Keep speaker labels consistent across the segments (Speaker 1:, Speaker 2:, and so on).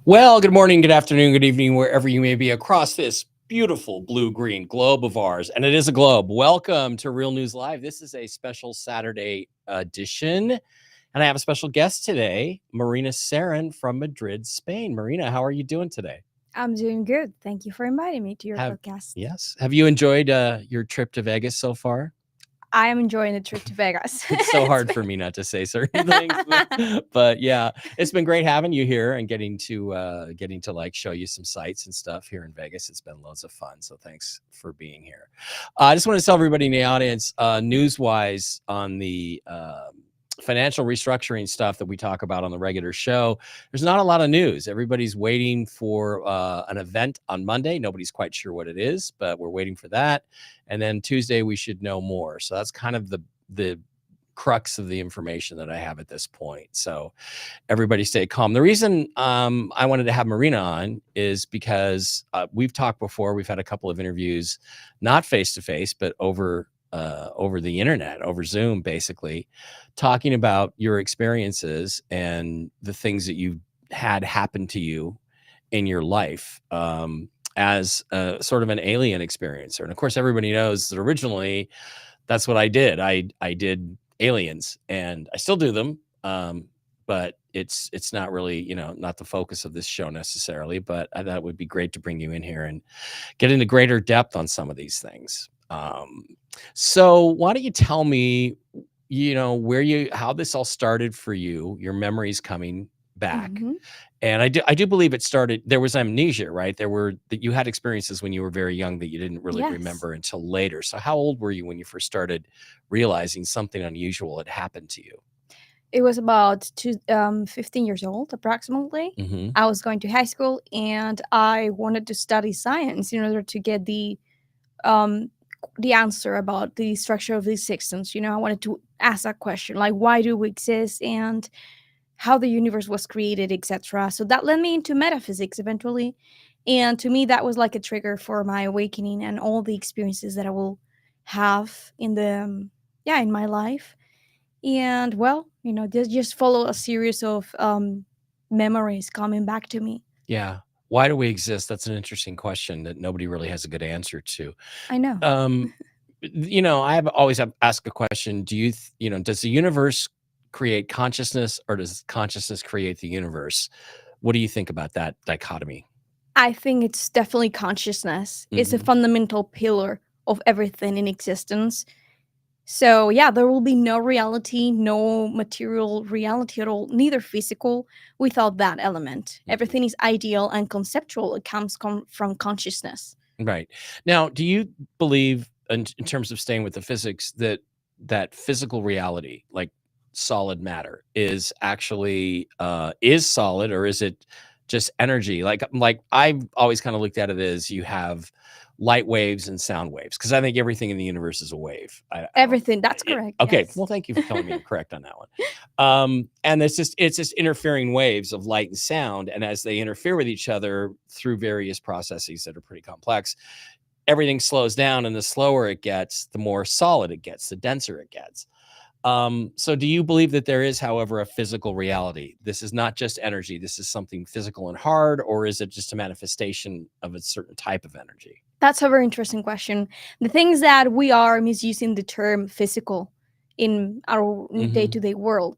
Speaker 1: Well, good morning, good afternoon, good evening, wherever you may be across this beautiful blue-green globe of ours. And it is a globe. Welcome to Real News Live. This is a special Saturday edition. And I have a special guest today, Marina Seren from Madrid, Spain. Marina, how are you doing today?
Speaker 2: I'm doing good. Thank you for inviting me to your podcast.
Speaker 1: Yes. Have you enjoyed your trip to Vegas so far?
Speaker 2: I am enjoying the trip to Vegas.
Speaker 1: It's so hard for me not to say certain things, but yeah, it's been great having you here and getting to like show you some sights and stuff here in Vegas. It's been loads of fun. So thanks for being here. I just want to tell everybody in the audience, news-wise on the financial restructuring stuff that we talk about on the regular show, there's not a lot of news. Everybody's waiting for an event on Monday. Nobody's quite sure what it is, but we're waiting for that. And then Tuesday we should know more. So that's kind of the crux of the information that I have at this point. So everybody stay calm. The reason I wanted to have Marina on is because we've talked before. We've had a couple of interviews, not face-to-face, but over the internet, over Zoom, basically, talking about your experiences and the things that you had happen to you in your life as a sort of an alien experiencer. And of course, everybody knows that originally that's what I did. I did aliens, and I still do them. But it's not really, not the focus of this show necessarily, but I thought it would be great to bring you in here and get into greater depth on some of these things. So why don't you tell me, how this all started for you, your memories coming back.
Speaker 2: Mhm.
Speaker 1: And I do believe it started, there was amnesia, right? That you had experiences when you were very young that you didn't really
Speaker 2: Yes.
Speaker 1: remember until later. So how old were you when you first started realizing something unusual had happened to you?
Speaker 2: It was about 15 years old, approximately.
Speaker 1: Mm-hmm.
Speaker 2: I was going to high school, and I wanted to study science in order to get the answer about the structure of the existence. I wanted to ask that question, like, why do we exist, and how the universe was created, etc. So that led me into metaphysics eventually. And to me, that was like a trigger for my awakening and all the experiences that I will have in my life. And well, just follow a series of memories coming back to me.
Speaker 1: Yeah. Why do we exist? That's an interesting question that nobody really has a good answer to.
Speaker 2: I know.
Speaker 1: I always ask a question. Does the universe create consciousness, or does consciousness create the universe? What do you think about that dichotomy?
Speaker 2: I think it's definitely consciousness. It's a
Speaker 1: Mhm.
Speaker 2: fundamental pillar of everything in existence. So yeah, there will be no reality, no material reality at all, neither physical, without that element.
Speaker 1: Mhm.
Speaker 2: Everything is ideal and conceptual. It comes from consciousness.
Speaker 1: Right. Now, do you believe, in terms of staying with the physics, that physical reality, like solid matter, is actually is solid, or is it just energy? Like I've always kind of looked at it as you have light waves and sound waves, because I think everything in the universe is a wave. I don't.
Speaker 2: Everything. That's correct.
Speaker 1: Okay.
Speaker 2: Yes.
Speaker 1: Well, thank you for telling me I'm correct on that one. And it's just interfering waves of light and sound, and as they interfere with each other through various processes that are pretty complex, everything slows down, and the slower it gets, the more solid it gets, the denser it gets. So do you believe that there is, however, a physical reality? This is not just energy. This is something physical and hard, or is it just a manifestation of a certain type of energy?
Speaker 2: That's a very interesting question. The thing is that we are misusing the term physical in our day-to-day world.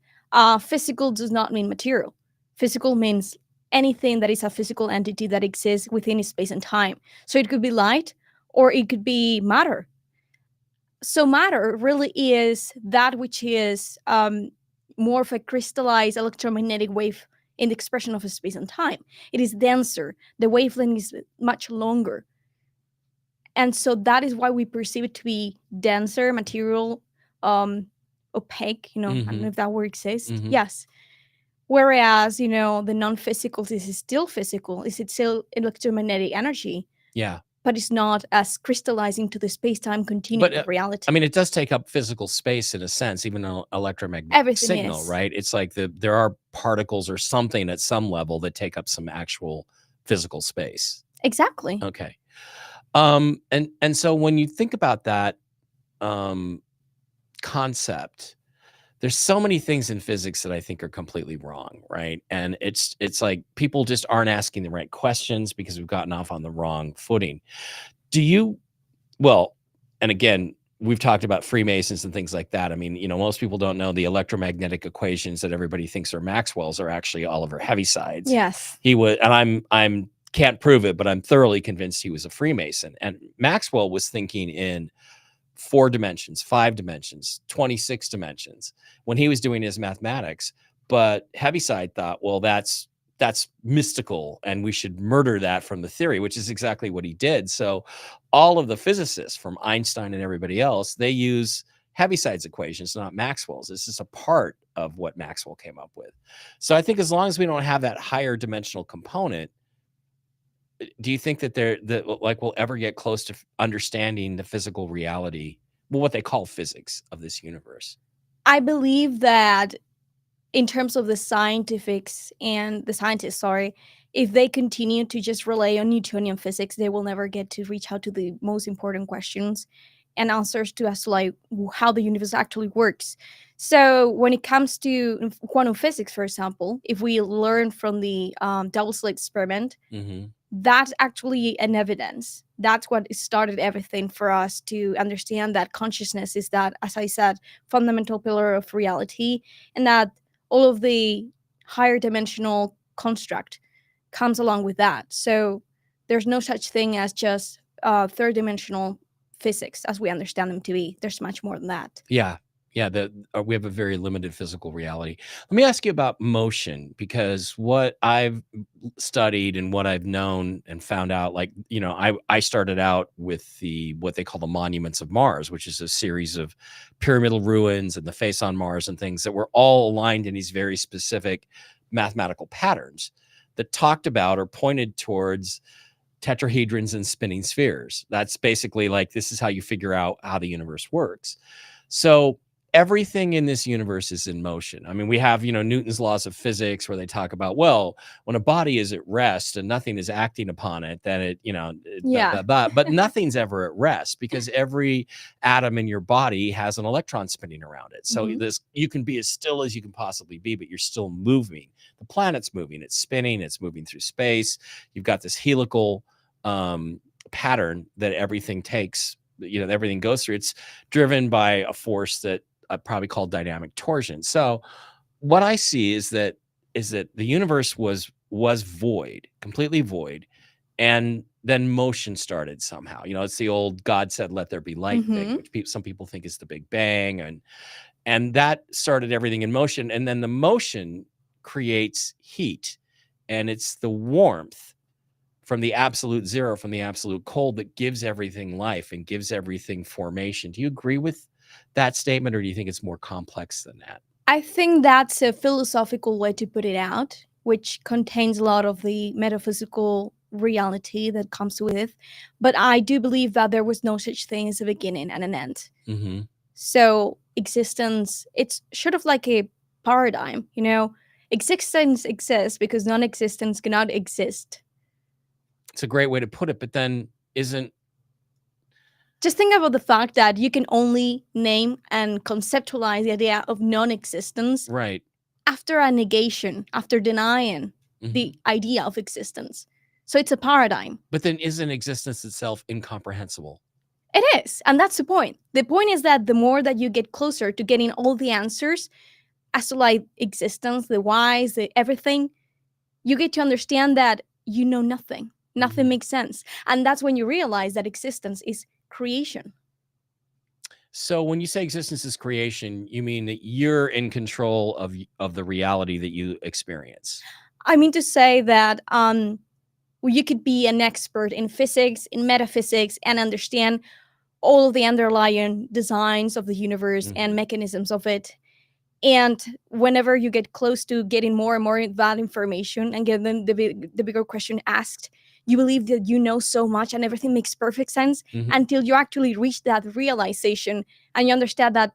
Speaker 2: Physical does not mean material. Physical means anything that is a physical entity that exists within space and time. So it could be light, or it could be matter. So matter really is that which is more of a crystallized electromagnetic wave in the expression of space and time. It is denser. The wavelength is much longer. And so that is why we perceive it to be denser, material, opaque. I don't know if that word exists.
Speaker 1: Mhm.
Speaker 2: Yes. Whereas, the non-physical is still physical, is it still electromagnetic energy,
Speaker 1: Yeah.
Speaker 2: but it's not as crystallizing to the space-time continuum
Speaker 1: But
Speaker 2: of reality.
Speaker 1: I mean, it does take up physical space in a sense, even though electromagnetic
Speaker 2: Everything
Speaker 1: signal,
Speaker 2: is.
Speaker 1: right? It's like there are particles or something at some level that take up some actual physical space.
Speaker 2: Exactly.
Speaker 1: Okay. And so when you think about that concept, there's so many things in physics that I think are completely wrong, right? And it's like people just aren't asking the right questions because we've gotten off on the wrong footing. Do you Well, and again, we've talked about Freemasons and things like that. I mean, most people don't know the electromagnetic equations that everybody thinks are Maxwell's are actually Oliver Heaviside's.
Speaker 2: Yes.
Speaker 1: He was, and I'm can't prove it, but I'm thoroughly convinced he was a Freemason. And Maxwell was thinking in 4 dimensions, 5 dimensions, 26 dimensions when he was doing his mathematics. But Heaviside thought, well, that's mystical and we should murder that from the theory, which is exactly what he did. So all of the physicists from Einstein and everybody else, they use Heaviside's equations, not Maxwell's. This is a part of what Maxwell came up with. So I think as long as we don't have that higher dimensional component, do you think that we'll ever get close to understanding the physical reality, well, what they call physics of this universe?
Speaker 2: I believe that in terms of the scientists, if they continue to just rely on Newtonian physics, they will never get to reach out to the most important questions and answers to us, like how the universe actually works. So when it comes to quantum physics, for example, if we learn from the double slit experiment, that's actually an evidence. That's what started everything for us to understand that consciousness is that, as I said, fundamental pillar of reality, and that all of the higher dimensional construct comes along with that. So there's no such thing as just third dimensional physics as we understand them to be. There's much more than that.
Speaker 1: Yeah. We have a very limited physical reality. Let me ask you about motion, because what I've studied and what I've known and found out, like, I started out with what they call the monuments of Mars, which is a series of pyramidal ruins and the face on Mars and things that were all aligned in these very specific mathematical patterns that talked about or pointed towards tetrahedrons and spinning spheres. That's basically like, this is how you figure out how the universe works. So everything in this universe is in motion. I mean, we have, Newton's laws of physics where they talk about, well, when a body is at rest and nothing is acting upon it, then it,
Speaker 2: Yeah.
Speaker 1: but nothing's ever at rest because every atom in your body has an electron spinning around it. So you can be as still as you can possibly be, but you're still moving. The planet's moving, it's spinning, it's moving through space. You've got this helical pattern that everything takes, everything goes through. It's driven by a force that I probably call dynamic torsion. So what I see is that the universe was void, completely void, and then motion started somehow. It's the old God said, "Let there be light" thing, which some people think is the Big Bang, and that started everything in motion. And then the motion creates heat, and it's the warmth from the absolute zero, from the absolute cold, that gives everything life and gives everything formation. Do you agree with that statement, or do you think it's more complex than that?
Speaker 2: I think that's a philosophical way to put it out, which contains a lot of the metaphysical reality that comes with it. But I do believe that there was no such thing as a beginning and an end. So existence, it's sort of like a paradigm, Existence exists because non-existence cannot exist.
Speaker 1: It's a great way to put it, but then
Speaker 2: just think about the fact that you can only name and conceptualize the idea of non-existence
Speaker 1: right
Speaker 2: after a negation, after denying the idea of existence. So it's a paradigm.
Speaker 1: But then isn't existence itself incomprehensible?
Speaker 2: It is, and that's the point. The point is that the more that you get closer to getting all the answers as to like existence, the whys, the everything, you get to understand that you know nothing. Nothing makes sense. And that's when you realize that existence is creation.
Speaker 1: So when you say existence is creation, you mean that you're in control of the reality that you experience?
Speaker 2: I mean to say that you could be an expert in physics, in metaphysics, and understand all of the underlying designs of the universe and mechanisms of it. And whenever you get close to getting more and more of that information and get then the bigger question asked, you believe that you know so much and everything makes perfect sense until you actually reach that realization and you understand that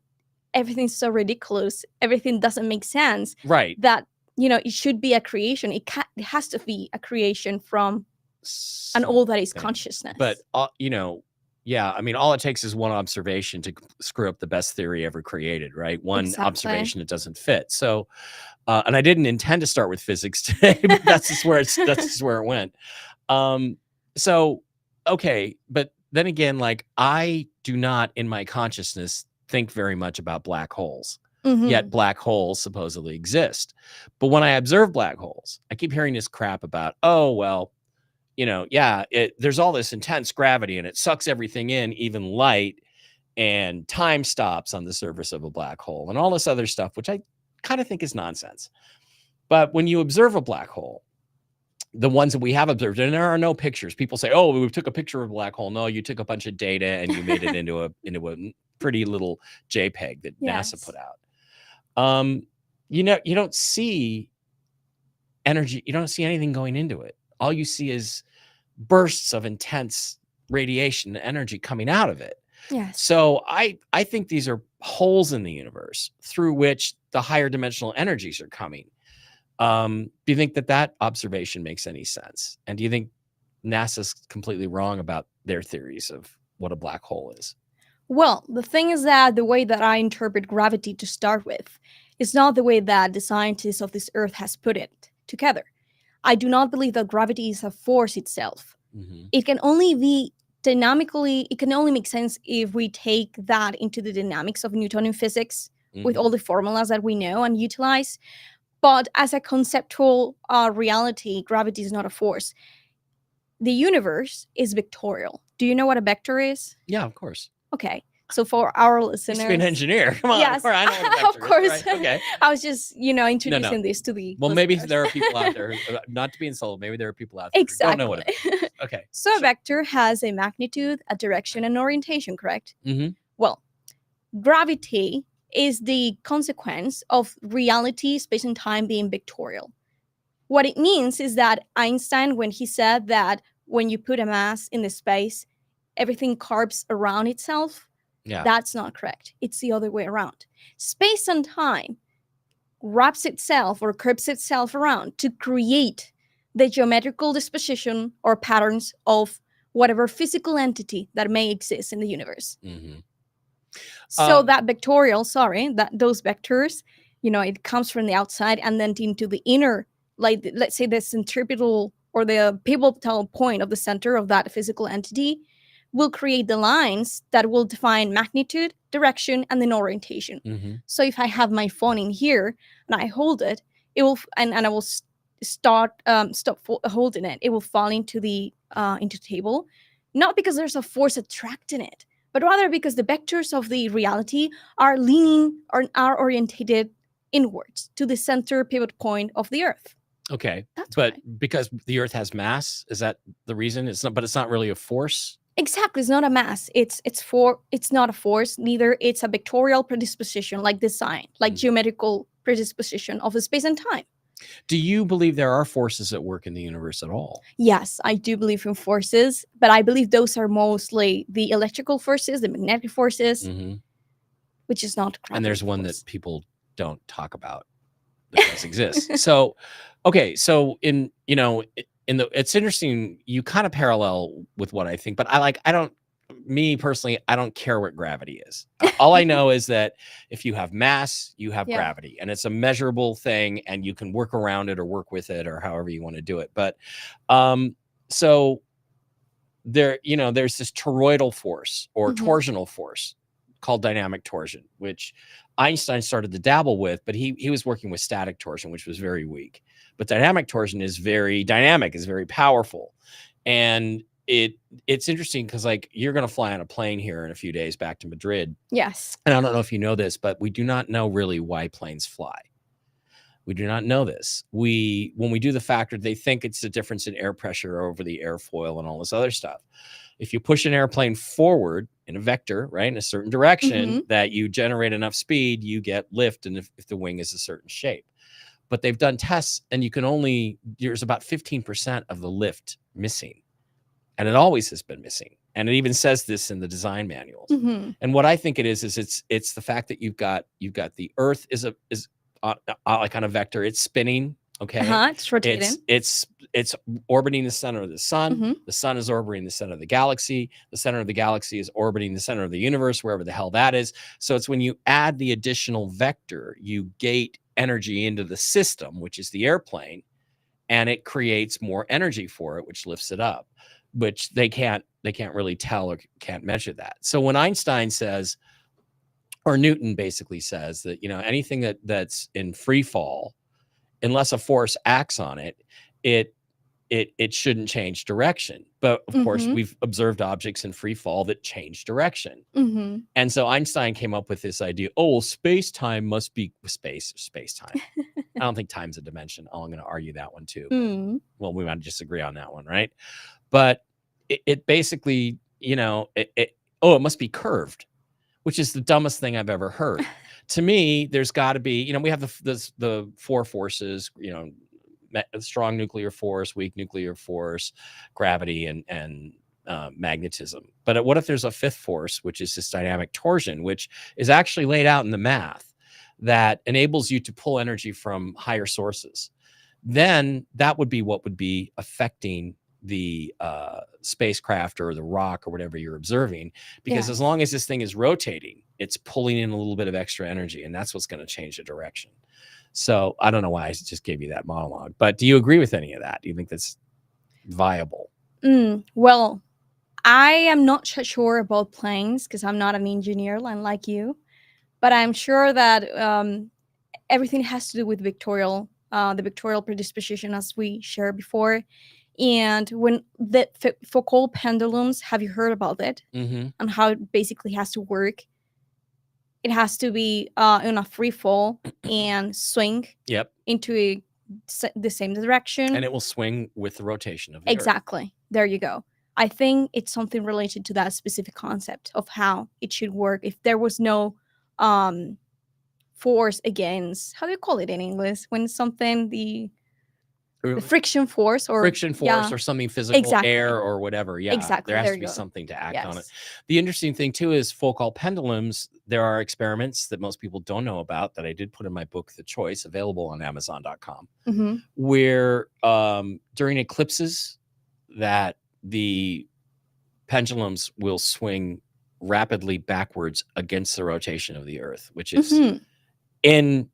Speaker 2: everything's so ridiculous, everything doesn't make sense,
Speaker 1: right?
Speaker 2: That it should be a creation. It has to be a creation from an all that is consciousness.
Speaker 1: But yeah, I mean, all it takes is one observation to screw up the best theory ever created, right? One observation that doesn't fit. So, and I didn't intend to start with physics today, but that's just where it went. So, okay, but then again, like, I do not in my consciousness think very much about black holes. Yet black holes supposedly exist. But when I observe black holes, I keep hearing this crap about, oh, well, there's all this intense gravity and it sucks everything in, even light, and time stops on the surface of a black hole and all this other stuff, which I kind of think is nonsense. But when you observe a black hole, the ones that we have observed, and there are no pictures. People say, oh, we took a picture of a black hole. No, you took a bunch of data and you made it into a pretty little JPEG that NASA put out. You don't see energy. You don't see anything going into it. All you see is bursts of intense radiation and energy coming out of it.
Speaker 2: Yes.
Speaker 1: So I think these are holes in the universe through which the higher dimensional energies are coming. Do you think that observation makes any sense? And do you think NASA's completely wrong about their theories of what a black hole is?
Speaker 2: Well, the thing is that the way that I interpret gravity to start with is not the way that the scientists of this earth has put it together. I do not believe that gravity is a force itself. It can only be it can only make sense if we take that into the dynamics of Newtonian physics with all the formulas that we know and utilize. But as a conceptual reality, gravity is not a force. The universe is vectorial. Do you know what a vector is?
Speaker 1: Yeah, of course.
Speaker 2: Okay. So for our listeners,
Speaker 1: used to be an engineer. Come on,
Speaker 2: yes,
Speaker 1: I know what a vector
Speaker 2: of course.
Speaker 1: Is, right? Okay.
Speaker 2: I was just, introducing this to the
Speaker 1: Well,
Speaker 2: listeners.
Speaker 1: maybe there are people out there, not to be insulted, maybe there are people out there who don't know what it is. Okay.
Speaker 2: So a vector has a magnitude, a direction, and orientation, correct? Well, gravity is the consequence of reality, space, and time being vectorial. What it means is that Einstein, when he said that when you put a mass in the space, everything curves around itself, that's not correct. It's the other way around. Space and time wraps itself or curves itself around to create the geometrical disposition or patterns of whatever physical entity that may exist in the universe. So that vectorial, those vectors, it comes from the outside and then into the inner, like, let's say the centripetal or the pivotal point of the center of that physical entity will create the lines that will define magnitude, direction, and then orientation. So if I have my phone in here and I hold it, it will, and I will stop holding it. It will fall into the table, not because there's a force attracting it, but rather because the vectors of the reality are leaning or are orientated inwards to the center pivot point of the Earth.
Speaker 1: Okay, because the Earth has mass, is that the reason? It's not really a force.
Speaker 2: Exactly, it's not a mass. It's not a force. Neither it's a vectorial predisposition, like design, like geometrical predisposition of the space and time.
Speaker 1: Do you believe there are forces at work in the universe at all?
Speaker 2: Yes, I do believe in forces, but I believe those are mostly the electrical forces, the magnetic forces, which is not.
Speaker 1: And there's one that people don't talk about that does exist. So, okay, so it's interesting. You kind of parallel with what I think, but me personally, I don't care what gravity is. All I know is that if you have mass, you have gravity, and it's a measurable thing, and you can work around it or work with it or however you want to do it. But so there's this toroidal force or torsional force called dynamic torsion, which Einstein started to dabble with, but he was working with static torsion, which was very weak. But dynamic torsion is very dynamic, is very powerful. And it's interesting because, like, you're going to fly on a plane here in a few days back to Madrid.
Speaker 2: Yes.
Speaker 1: And I don't know if you know this, but we do not know really why planes fly. We do not know this. When we do the factor, they think it's the difference in air pressure over the airfoil and all this other stuff. If you push an airplane forward in a vector, right, in a certain direction, that you generate enough speed, you get lift, and if the wing is a certain shape. But they've done tests, and there's about 15% of the lift missing. And it always has been missing. And it even says this in the design manuals. And what I think it is it's the fact that you've got the Earth is like on a vector. It's spinning. Okay.
Speaker 2: It's rotating.
Speaker 1: It's orbiting the center of the sun. The sun is orbiting the center of the galaxy. The center of the galaxy is orbiting the center of the universe, wherever the hell that is. So it's when you add the additional vector, you gate energy into the system, which is the airplane, and it creates more energy for it, which lifts it up, which they can't really tell or can't measure that. So when Einstein says, or Newton basically says that, anything that's in free fall, unless a force acts on it, it shouldn't change direction. But of course, we've observed objects in free fall that change direction. And so Einstein came up with this idea, space-time must be space-time. I don't think time's a dimension. I'm going to argue that one too. Well, we might disagree on that one, right? But it basically, it must be curved, which is the dumbest thing I've ever heard. To me, there's got to be, we have the four forces, strong nuclear force, weak nuclear force, gravity, and magnetism. But what if there's a fifth force, which is this dynamic torsion, which is actually laid out in the math that enables you to pull energy from higher sources? Then that would be what would be affecting the spacecraft or the rock or whatever you're observing, because as long as this thing is rotating, it's pulling in a little bit of extra energy, and that's what's going to change the direction. So I don't know why I just gave you that monologue, but do you agree with any of that? Do you think that's viable?
Speaker 2: Well, I am not sure about planes because I'm not an engineer like you, but I'm sure that everything has to do with the vectorial predisposition, as we shared before. And when the Foucault pendulums, have you heard about it? And how it basically has to work? It has to be in a free fall and swing into the same direction.
Speaker 1: And it will swing with the rotation of the
Speaker 2: Earth. There you go. I think it's something related to that specific concept of how it should work. If there was no force against, how do you call it in English? When something, the friction force or
Speaker 1: something physical, air or whatever. There has to be something to act on it. The interesting thing too is Foucault pendulums. There are experiments that most people don't know about that I did put in my book, The Choice, available on Amazon.com, where during eclipses that the pendulums will swing rapidly backwards against the rotation of the Earth, which is in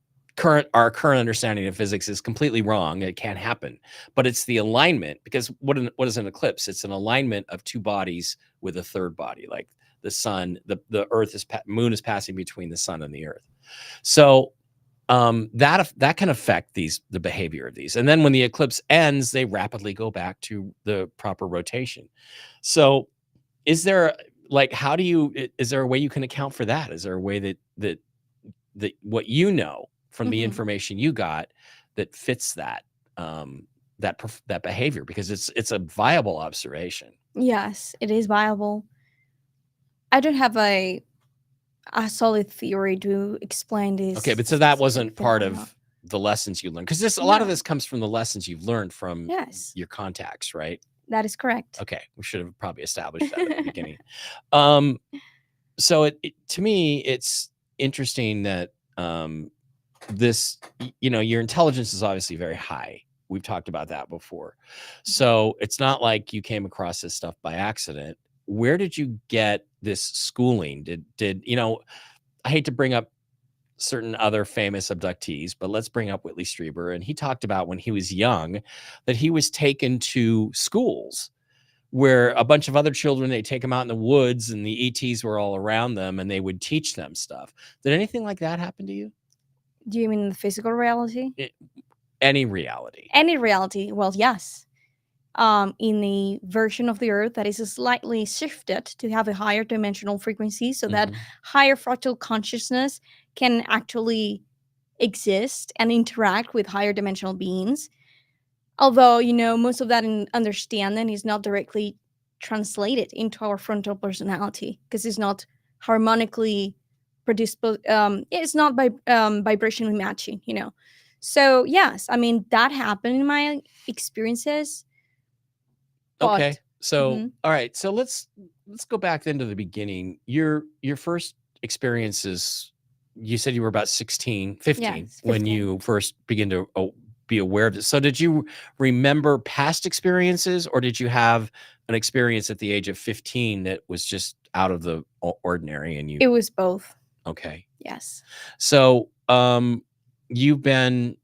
Speaker 1: our current understanding of physics is completely wrong. It can't happen, but it's the alignment, because what is an eclipse? It's an alignment of two bodies with a third body, like the sun, the Earth moon is passing between the sun and the Earth. So that can affect the behavior of these. And then when the eclipse ends, they rapidly go back to the proper rotation. So is there is there a way you can account for that? Is there a way that what from the information you got that fits that behavior, because it's a viable observation?
Speaker 2: Yes, it is viable. I don't have a solid theory to explain this.
Speaker 1: Okay, but so that wasn't part of the lessons you learned, because a lot of this comes from the lessons you've learned from your contacts, right?
Speaker 2: That is correct.
Speaker 1: Okay, we should have probably established that at the beginning. So to me, it's interesting that this, your intelligence is obviously very high. We've talked about that before. So it's not like you came across this stuff by accident. Where did you get this schooling? Did I hate to bring up certain other famous abductees, but let's bring up Whitley Strieber. And he talked about when he was young that he was taken to schools where a bunch of other children, they take them out in the woods and the ETs were all around them and they would teach them stuff. Did anything like that happen to you?
Speaker 2: Do you mean the physical reality?
Speaker 1: Any reality.
Speaker 2: Any reality. Well, yes. In the version of the Earth that is slightly shifted to have a higher dimensional frequency, so that higher fractal consciousness can actually exist and interact with higher dimensional beings. Although, most of that understanding is not directly translated into our frontal personality because it's not harmonically produced. It's not vibrationally matching. So yes, I mean that happened in my experiences.
Speaker 1: Okay.
Speaker 2: But
Speaker 1: So, all right. So let's go back then to the beginning. Your first experiences, you said you were about 16, 15
Speaker 2: yes,
Speaker 1: when
Speaker 2: 15.
Speaker 1: you first begin to be aware of it. So did you remember past experiences, or did you have an experience at the age of 15 that was just out of the ordinary and you
Speaker 2: It was both.
Speaker 1: Okay.
Speaker 2: Yes.
Speaker 1: So, you've been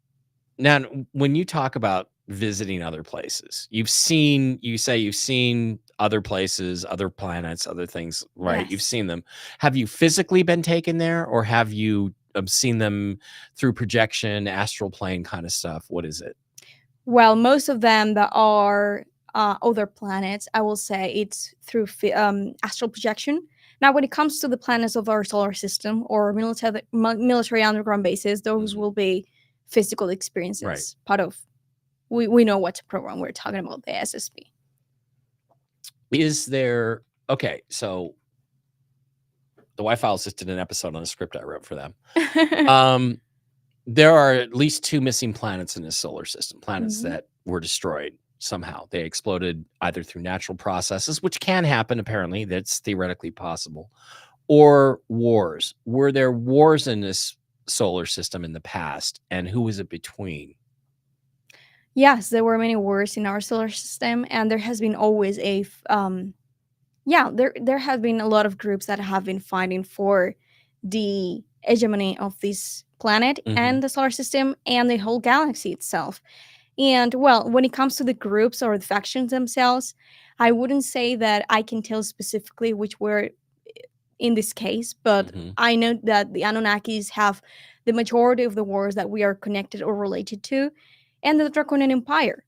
Speaker 1: now when you talk about visiting other places, you say you've seen other places, other planets, other things, right? You've
Speaker 2: Yes.
Speaker 1: seen them. Have you physically been taken there, or have you seen them through projection, astral plane kind of stuff? What is it?
Speaker 2: Well, most of them that are other planets, I will say it's through astral projection. Now, when it comes to the planets of our solar system or military underground bases, those will be physical experiences.
Speaker 1: Right.
Speaker 2: Part of we know what program we're talking about, the SSP.
Speaker 1: Is there okay? So the Y-Files just did an episode on a script I wrote for them. There are at least 2 missing planets in this solar system, planets that were destroyed somehow. They exploded either through natural processes, which can happen, apparently, that's theoretically possible, or wars. Were there wars in this solar system in the past, and who was it between?
Speaker 2: Yes, there were many wars in our solar system, and there has been always there have been a lot of groups that have been fighting for the hegemony of this planet and the solar system and the whole galaxy itself. And well, when it comes to the groups or the factions themselves, I wouldn't say that I can tell specifically which were in this case, but I know that the Anunnakis have the majority of the wars that we are connected or related to, and the Draconian Empire.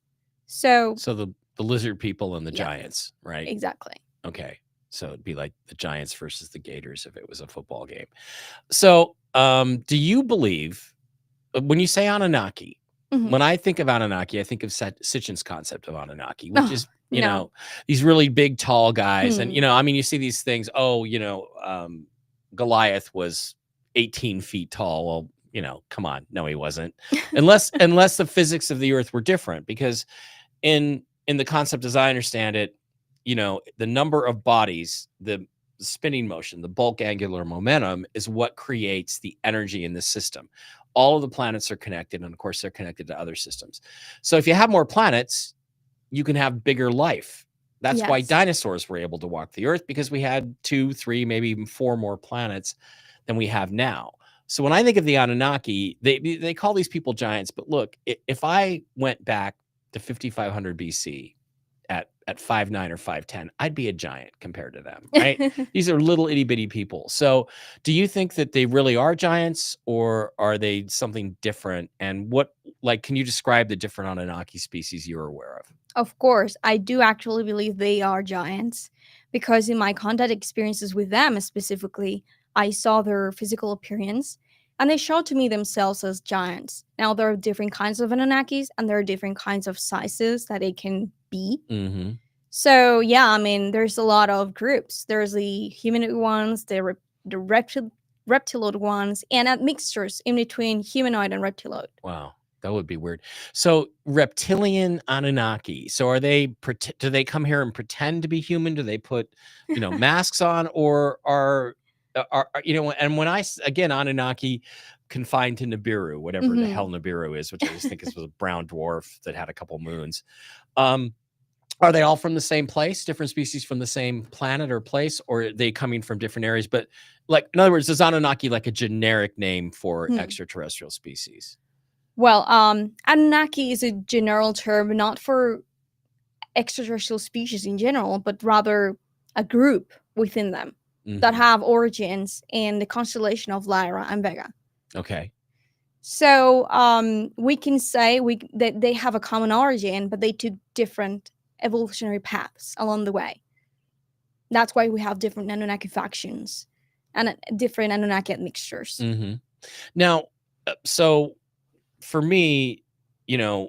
Speaker 2: So
Speaker 1: the lizard people and the giants, right?
Speaker 2: Exactly.
Speaker 1: Okay. So it'd be like the Giants versus the Gators if it was a football game. So, do you believe when you say Anunnaki? When I think of Anunnaki, I think of Sitchin's concept of Anunnaki, which is these really big, tall guys, and I mean, you see these things. Oh, Goliath was 18 feet tall. Well, come on, no, he wasn't, unless the physics of the Earth were different. Because in the concept as I understand it, the number of bodies, the spinning motion, the bulk angular momentum is what creates the energy in the system. All of the planets are connected, and of course they're connected to other systems. So if you have more planets, you can have bigger life. That's why dinosaurs were able to walk the Earth, because we had 2, 3, maybe even 4 more planets than we have now. So when I think of the Anunnaki, they call these people giants. But look, if I went back to 5500 BC at 5'9" or 5'10", I'd be a giant compared to them, right? These are little itty bitty people. So do you think that they really are giants, or are they something different? And can you describe the different Anunnaki species you're aware of?
Speaker 2: Of course, I do actually believe they are giants, because in my contact experiences with them specifically, I saw their physical appearance and they showed to me themselves as giants. Now, there are different kinds of Anunnakis and there are different kinds of sizes that they can be. So, yeah, I mean, there's a lot of groups. There's the humanoid ones, the reptiloid ones, and mixtures in between humanoid and reptiloid.
Speaker 1: Wow. That would be weird. So reptilian Anunnaki. So do they come here and pretend to be human? Do they put, masks on, or are and when again, Anunnaki confined to Nibiru, whatever the hell Nibiru is, which I just think is a brown dwarf that had a couple moons. Are they all from the same place, different species from the same planet or place, or are they coming from different areas? But in other words, is Anunnaki like a generic name for extraterrestrial species?
Speaker 2: Well, Anunnaki is a general term, not for extraterrestrial species in general, but rather a group within them that have origins in the constellation of Lyra and Vega.
Speaker 1: Okay.
Speaker 2: So we can say that they have a common origin, but they took different evolutionary paths along the way. That's why we have different Anunnaki factions and different Anunnaki mixtures.
Speaker 1: Now, So for me, you know,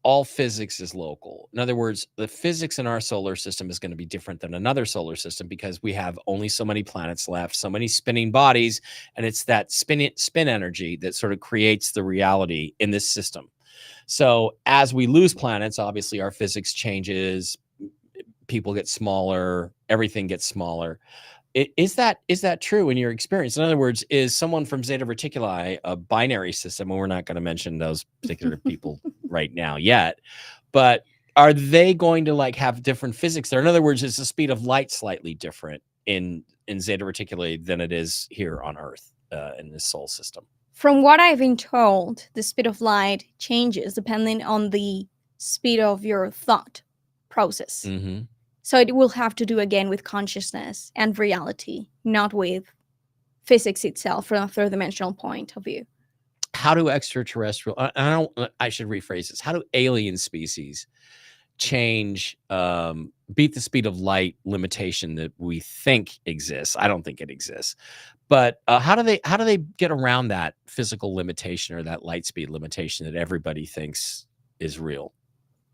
Speaker 1: all physics is local. In other words, the physics in our solar system is going to be different than another solar system because we have only so many planets left, so many spinning bodies, and it's that spin energy that sort of creates the reality in this system. So as we lose planets, obviously our physics changes, people get smaller, everything gets smaller. Is that true in your experience? In other words, is someone from Zeta Reticuli a binary system? And we're not going to mention those particular people right now yet, but are they going to like have different physics there? In other words, is the speed of light slightly different in Zeta Reticuli than it is here on Earth in this solar system?
Speaker 2: From what I've been told, the speed of light changes depending on the speed of your thought process.
Speaker 1: Mm-hmm.
Speaker 2: So it will have to do again with consciousness and reality, not with physics itself from a third dimensional point of view.
Speaker 1: How do extraterrestrial, I should rephrase this. How do alien species change, beat the speed of light limitation that we think exists? I don't think it exists, but how do they get around that physical limitation or that light speed limitation that everybody thinks is real?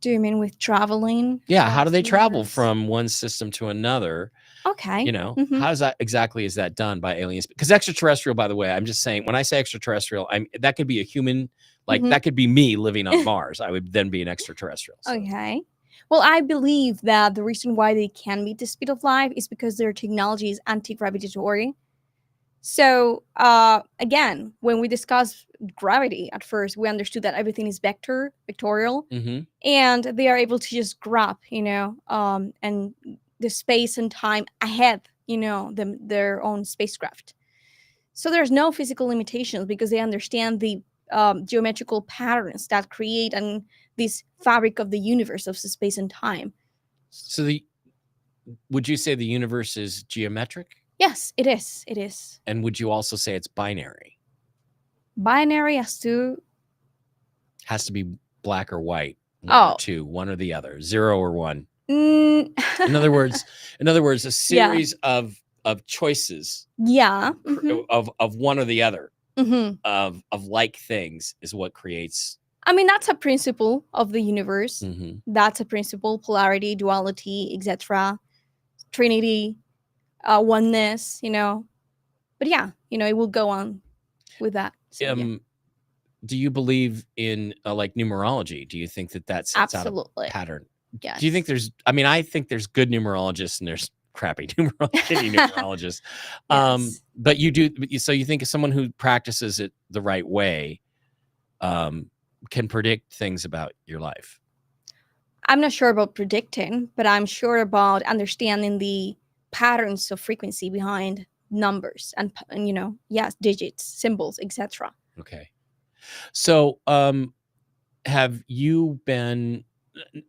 Speaker 2: Do you mean with traveling?
Speaker 1: Yeah, how do they travel from one system to another?
Speaker 2: Okay.
Speaker 1: You know, how is that done by aliens? Because extraterrestrial, by the way, I'm just saying, when I say extraterrestrial, that could be a human, like that could be me living on Mars. I would then be an extraterrestrial. So.
Speaker 2: Okay. Well, I believe that the reason why they can meet the speed of light is because their technology is anti-gravitatory. So, again, when we discussed gravity at first, we understood that everything is vectorial, and they are able to just grab, and the space and time ahead, their own spacecraft. So there's no physical limitations because they understand the geometrical patterns that create this fabric of the universe of space and time.
Speaker 1: So would you say the universe is geometric?
Speaker 2: Yes, it is. It is.
Speaker 1: And would you also say it's binary?
Speaker 2: Binary has to
Speaker 1: be black or white. Or two, one or the other, 0 or 1. In other words, a series of choices.
Speaker 2: Yeah.
Speaker 1: Of one or the other. Of like things is what creates.
Speaker 2: I mean, that's a principle of the universe. That's a principle: polarity, duality, etc., trinity, oneness. But yeah, it will go on with that. So, yeah.
Speaker 1: Do you believe in like numerology? Do you think that sets out a pattern?
Speaker 2: Yes.
Speaker 1: Do you think I think there's good numerologists and there's crappy numerologists.
Speaker 2: Yes.
Speaker 1: But you do. So you think someone who practices it the right way can predict things about your life?
Speaker 2: I'm not sure about predicting, but I'm sure about understanding the patterns of frequency behind numbers and digits, symbols, etc.
Speaker 1: Okay. So have you been,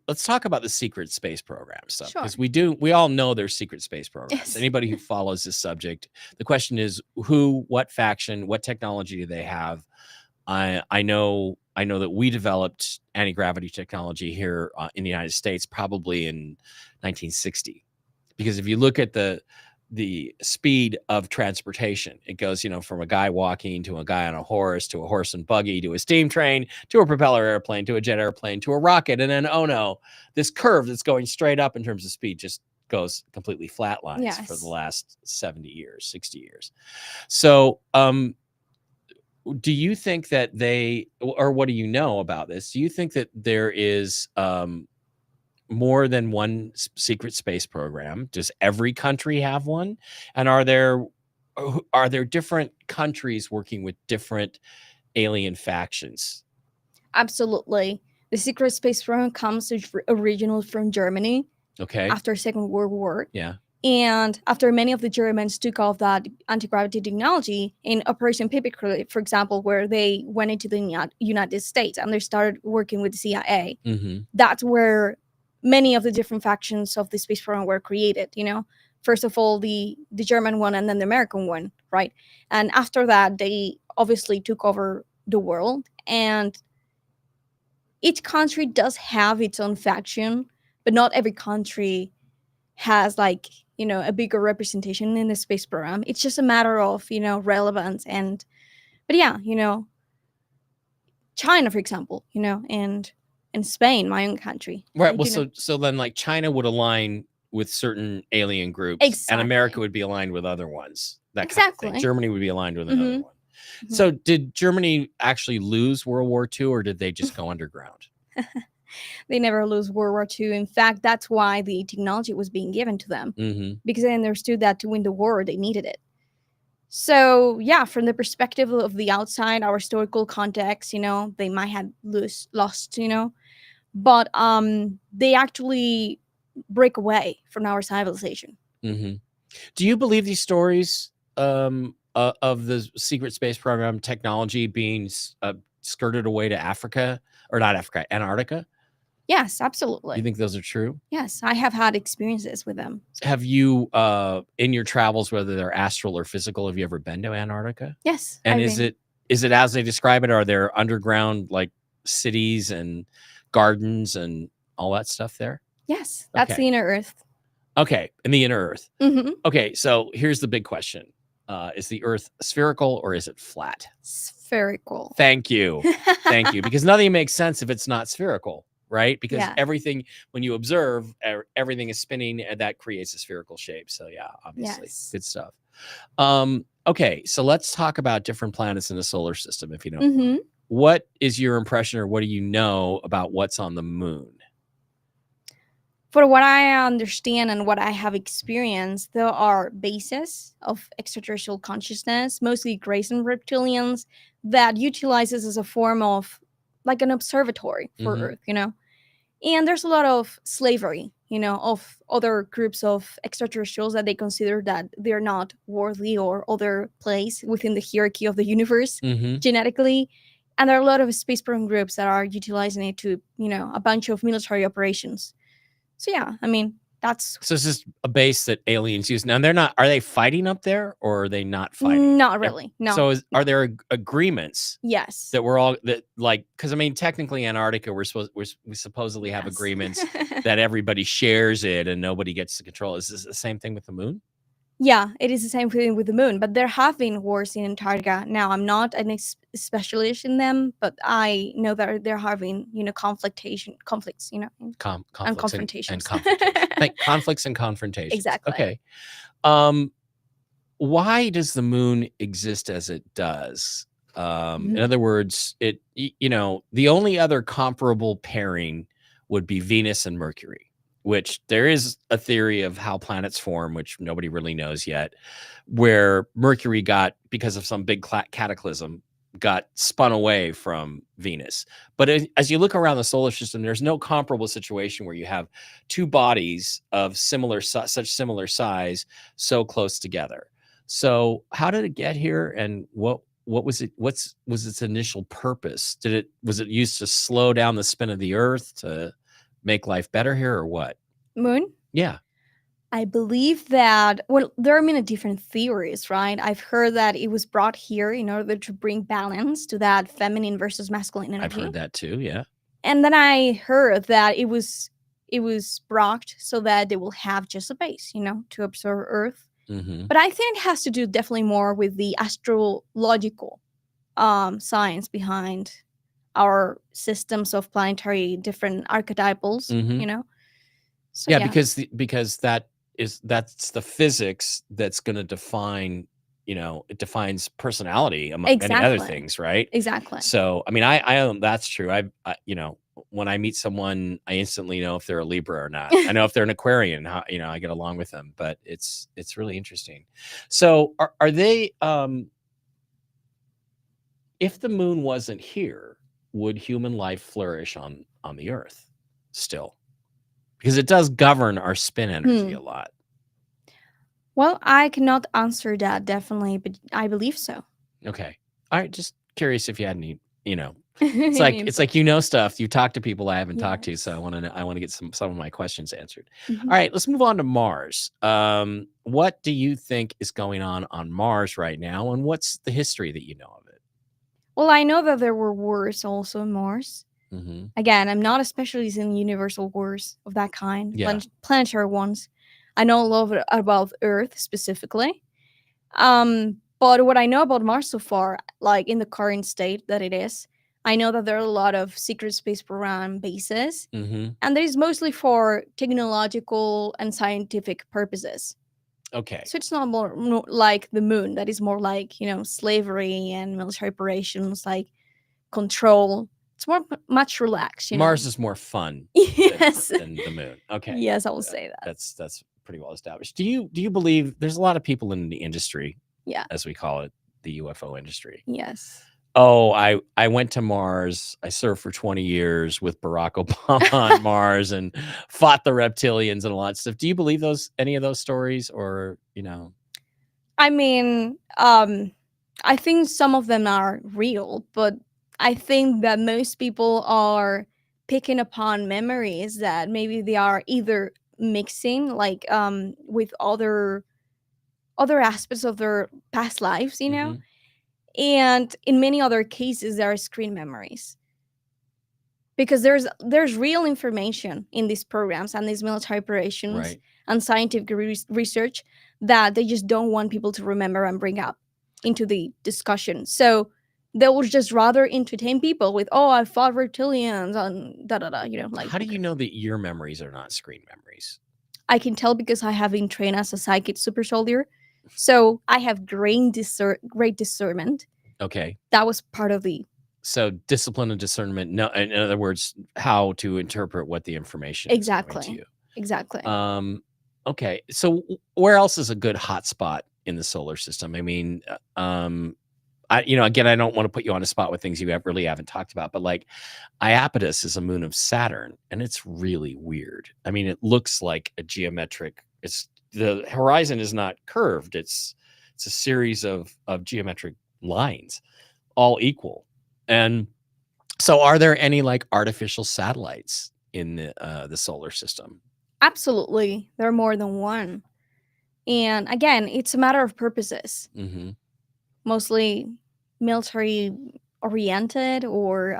Speaker 1: let's talk about the secret space program stuff, because we all know there's secret space programs. Yes. Anybody who follows this subject, the question is who, what faction, what technology do they have? I know that we developed anti-gravity technology here in the United States probably in 1960, because if you look at the speed of transportation, it goes, from a guy walking to a guy on a horse to a horse and buggy to a steam train to a propeller airplane to a jet airplane to a rocket, and then this curve that's going straight up in terms of speed just goes completely flatlines for the last 70 years, 60 years. So do you think that or what do you know about this? Do you think that there is more than one secret space program? Does every country have one? And are there different countries working with different alien factions?
Speaker 2: Absolutely. The secret space program comes originally from Germany.
Speaker 1: Okay.
Speaker 2: After Second World War.
Speaker 1: Yeah.
Speaker 2: And after many of the Germans took off that anti-gravity technology in Operation Paperclip, for example, where they went into the United States and they started working with the CIA, that's where many of the different factions of the space program were created, First of all, the German one and then the American one, right? And after that, they obviously took over the world. And each country does have its own faction, but not every country has a bigger representation in the space program. It's just a matter of relevance. But yeah, China, for example, and Spain, my own country.
Speaker 1: Right. Well, so then like China would align with certain alien groups, and America
Speaker 2: Exactly.
Speaker 1: would be aligned with other ones. That kind of thing.
Speaker 2: Exactly.
Speaker 1: Germany would be aligned with another
Speaker 2: Mhm.
Speaker 1: one. So did Germany actually lose World War II, or did they just go underground?
Speaker 2: They never lose World War II. In fact, that's why the technology was being given to them, because they understood that to win the war, they needed it. So, yeah, from the perspective of the outside, our historical context, they might have lost, but they actually break away from our civilization.
Speaker 1: Do you believe these stories of the secret space program technology being skirted away to Africa, or not Africa, Antarctica?
Speaker 2: Yes, absolutely.
Speaker 1: You think those are true?
Speaker 2: Yes, I have had experiences with them.
Speaker 1: Have you, in your travels, whether they're astral or physical, have you ever been to Antarctica?
Speaker 2: Yes.
Speaker 1: And is it as they describe it? Are there underground like cities and gardens and all that stuff there?
Speaker 2: Yes, that's
Speaker 1: Okay.
Speaker 2: the inner Earth.
Speaker 1: Okay, in the inner Earth.
Speaker 2: Mm-hmm.
Speaker 1: Okay, so here's the big question. Is the Earth spherical or is it flat?
Speaker 2: Spherical.
Speaker 1: Thank you. Thank you. Because nothing makes sense if it's not spherical, right? Because everything, when you observe, everything is spinning, and that creates a spherical shape. So yeah, obviously.
Speaker 2: Yes.
Speaker 1: Good stuff. Okay, so let's talk about different planets in the solar system, if you know.
Speaker 2: Mm-hmm.
Speaker 1: What is your impression, or what do you know about what's on the moon?
Speaker 2: For what I understand and what I have experienced, there are bases of extraterrestrial consciousness, mostly Greys and Reptilians, that utilizes as a form of like an observatory for Earth, And there's a lot of slavery, of other groups of extraterrestrials that they consider that they're not worthy or other place within the hierarchy of the universe genetically. And there are a lot of space program groups that are utilizing it to, a bunch of military operations. So yeah, I mean, that's...
Speaker 1: So it's just a base that aliens use. Now are they fighting up there, or are they not fighting?
Speaker 2: Not really, no.
Speaker 1: So are there agreements?
Speaker 2: Yes.
Speaker 1: That we're all because I mean, technically Antarctica, we supposedly have agreements that everybody shares it and nobody gets to control. Is this the same thing with the moon?
Speaker 2: Yeah, it is the same thing with the moon, but there have been wars in Antarctica. Now, I'm not an specialist in them, but I know that they're having, conflicts, and confrontations.
Speaker 1: Conflicts and confrontations.
Speaker 2: Exactly.
Speaker 1: Okay. Why does the moon exist as it does? In other words, the only other comparable pairing would be Venus and Mercury, which there is a theory of how planets form, which nobody really knows yet, where Mercury because of some big cataclysm, got spun away from Venus. But as you look around the solar system, there's no comparable situation where you have two bodies of such similar size so close together. So how did it get here, and what was it? Was its initial purpose? Was it used to slow down the spin of the Earth to make life better here, or what?
Speaker 2: Moon?
Speaker 1: Yeah.
Speaker 2: I believe that, well, there are many different theories, right? I've heard that it was brought here in order to bring balance to that feminine versus masculine energy.
Speaker 1: I've heard that too, yeah.
Speaker 2: And then I heard that it was brought so that they will have just a base, to observe Earth. But I think it has to do definitely more with the astrological science behind our systems of planetary different archetypals, So,
Speaker 1: yeah, because that's the physics that's going to define, it defines personality among many other things, right?
Speaker 2: Exactly.
Speaker 1: So, I mean, I that's true. I when I meet someone, I instantly know if they're a Libra or not. I know if they're an Aquarian, how, I get along with them, but it's really interesting. So are they, if the moon wasn't here, would human life flourish on the Earth still? Because it does govern our spin energy a lot.
Speaker 2: Well, I cannot answer that definitely, but I believe so.
Speaker 1: Okay. All right. Just curious if you had any, it's like, stuff. You talk to people I haven't talked to, so I want to get some of my questions answered. All right, let's move on to Mars. What do you think is going on Mars right now, and what's the history that you know of it?
Speaker 2: Well, I know that there were wars also on Mars. Again, I'm not a specialist in universal wars of that kind, planetary ones. I know a lot about Earth specifically. But what I know about Mars so far, like in the current state that it is, I know that there are a lot of secret space program bases,
Speaker 1: Mm-hmm.
Speaker 2: and that is mostly for technological and scientific purposes.
Speaker 1: Okay.
Speaker 2: So it's not more like the moon, that is more like, slavery and military operations, like control. It's more much relaxed,
Speaker 1: Mars is more fun
Speaker 2: Yes.
Speaker 1: than the moon. Okay.
Speaker 2: Yes, I will say that.
Speaker 1: That's pretty well established. Do you believe there's a lot of people in the industry,
Speaker 2: Yeah.
Speaker 1: as we call it, the UFO industry?
Speaker 2: Yes.
Speaker 1: Oh, I went to Mars. I served for 20 years with Barack Obama on Mars and fought the reptilians and a lot of stuff. Do you believe any of those stories, or
Speaker 2: I mean, I think some of them are real, but I think that most people are picking upon memories that maybe they are either mixing, like, with other aspects of their past lives,
Speaker 1: Mhm.
Speaker 2: and in many other cases there are screen memories, because there's real information in these programs and these military operations
Speaker 1: Right.
Speaker 2: and scientific research that they just don't want people to remember and bring up into the discussion. So they would just rather entertain people with, oh, I fought reptilians and da da da, like,
Speaker 1: How do
Speaker 2: okay.
Speaker 1: you know that your memories are not screen memories?
Speaker 2: I can tell because I have been trained as a psychic super soldier, so I have great discernment.
Speaker 1: Okay.
Speaker 2: That was part of the
Speaker 1: So discipline and discernment. No, in other words, how to interpret what the information is coming to you.
Speaker 2: Exactly.
Speaker 1: Okay. So where else is a good hotspot in the solar system? I mean, again, I don't want to put you on a spot with things you really haven't talked about, but like Iapetus is a moon of Saturn, and it's really weird. I mean, it looks like a geometric. The horizon is not curved. It's a series of geometric lines, all equal. And so, are there any like artificial satellites in the solar system?
Speaker 2: Absolutely. There are more than one. And again, it's a matter of purposes,
Speaker 1: Mm-hmm.
Speaker 2: mostly military oriented, or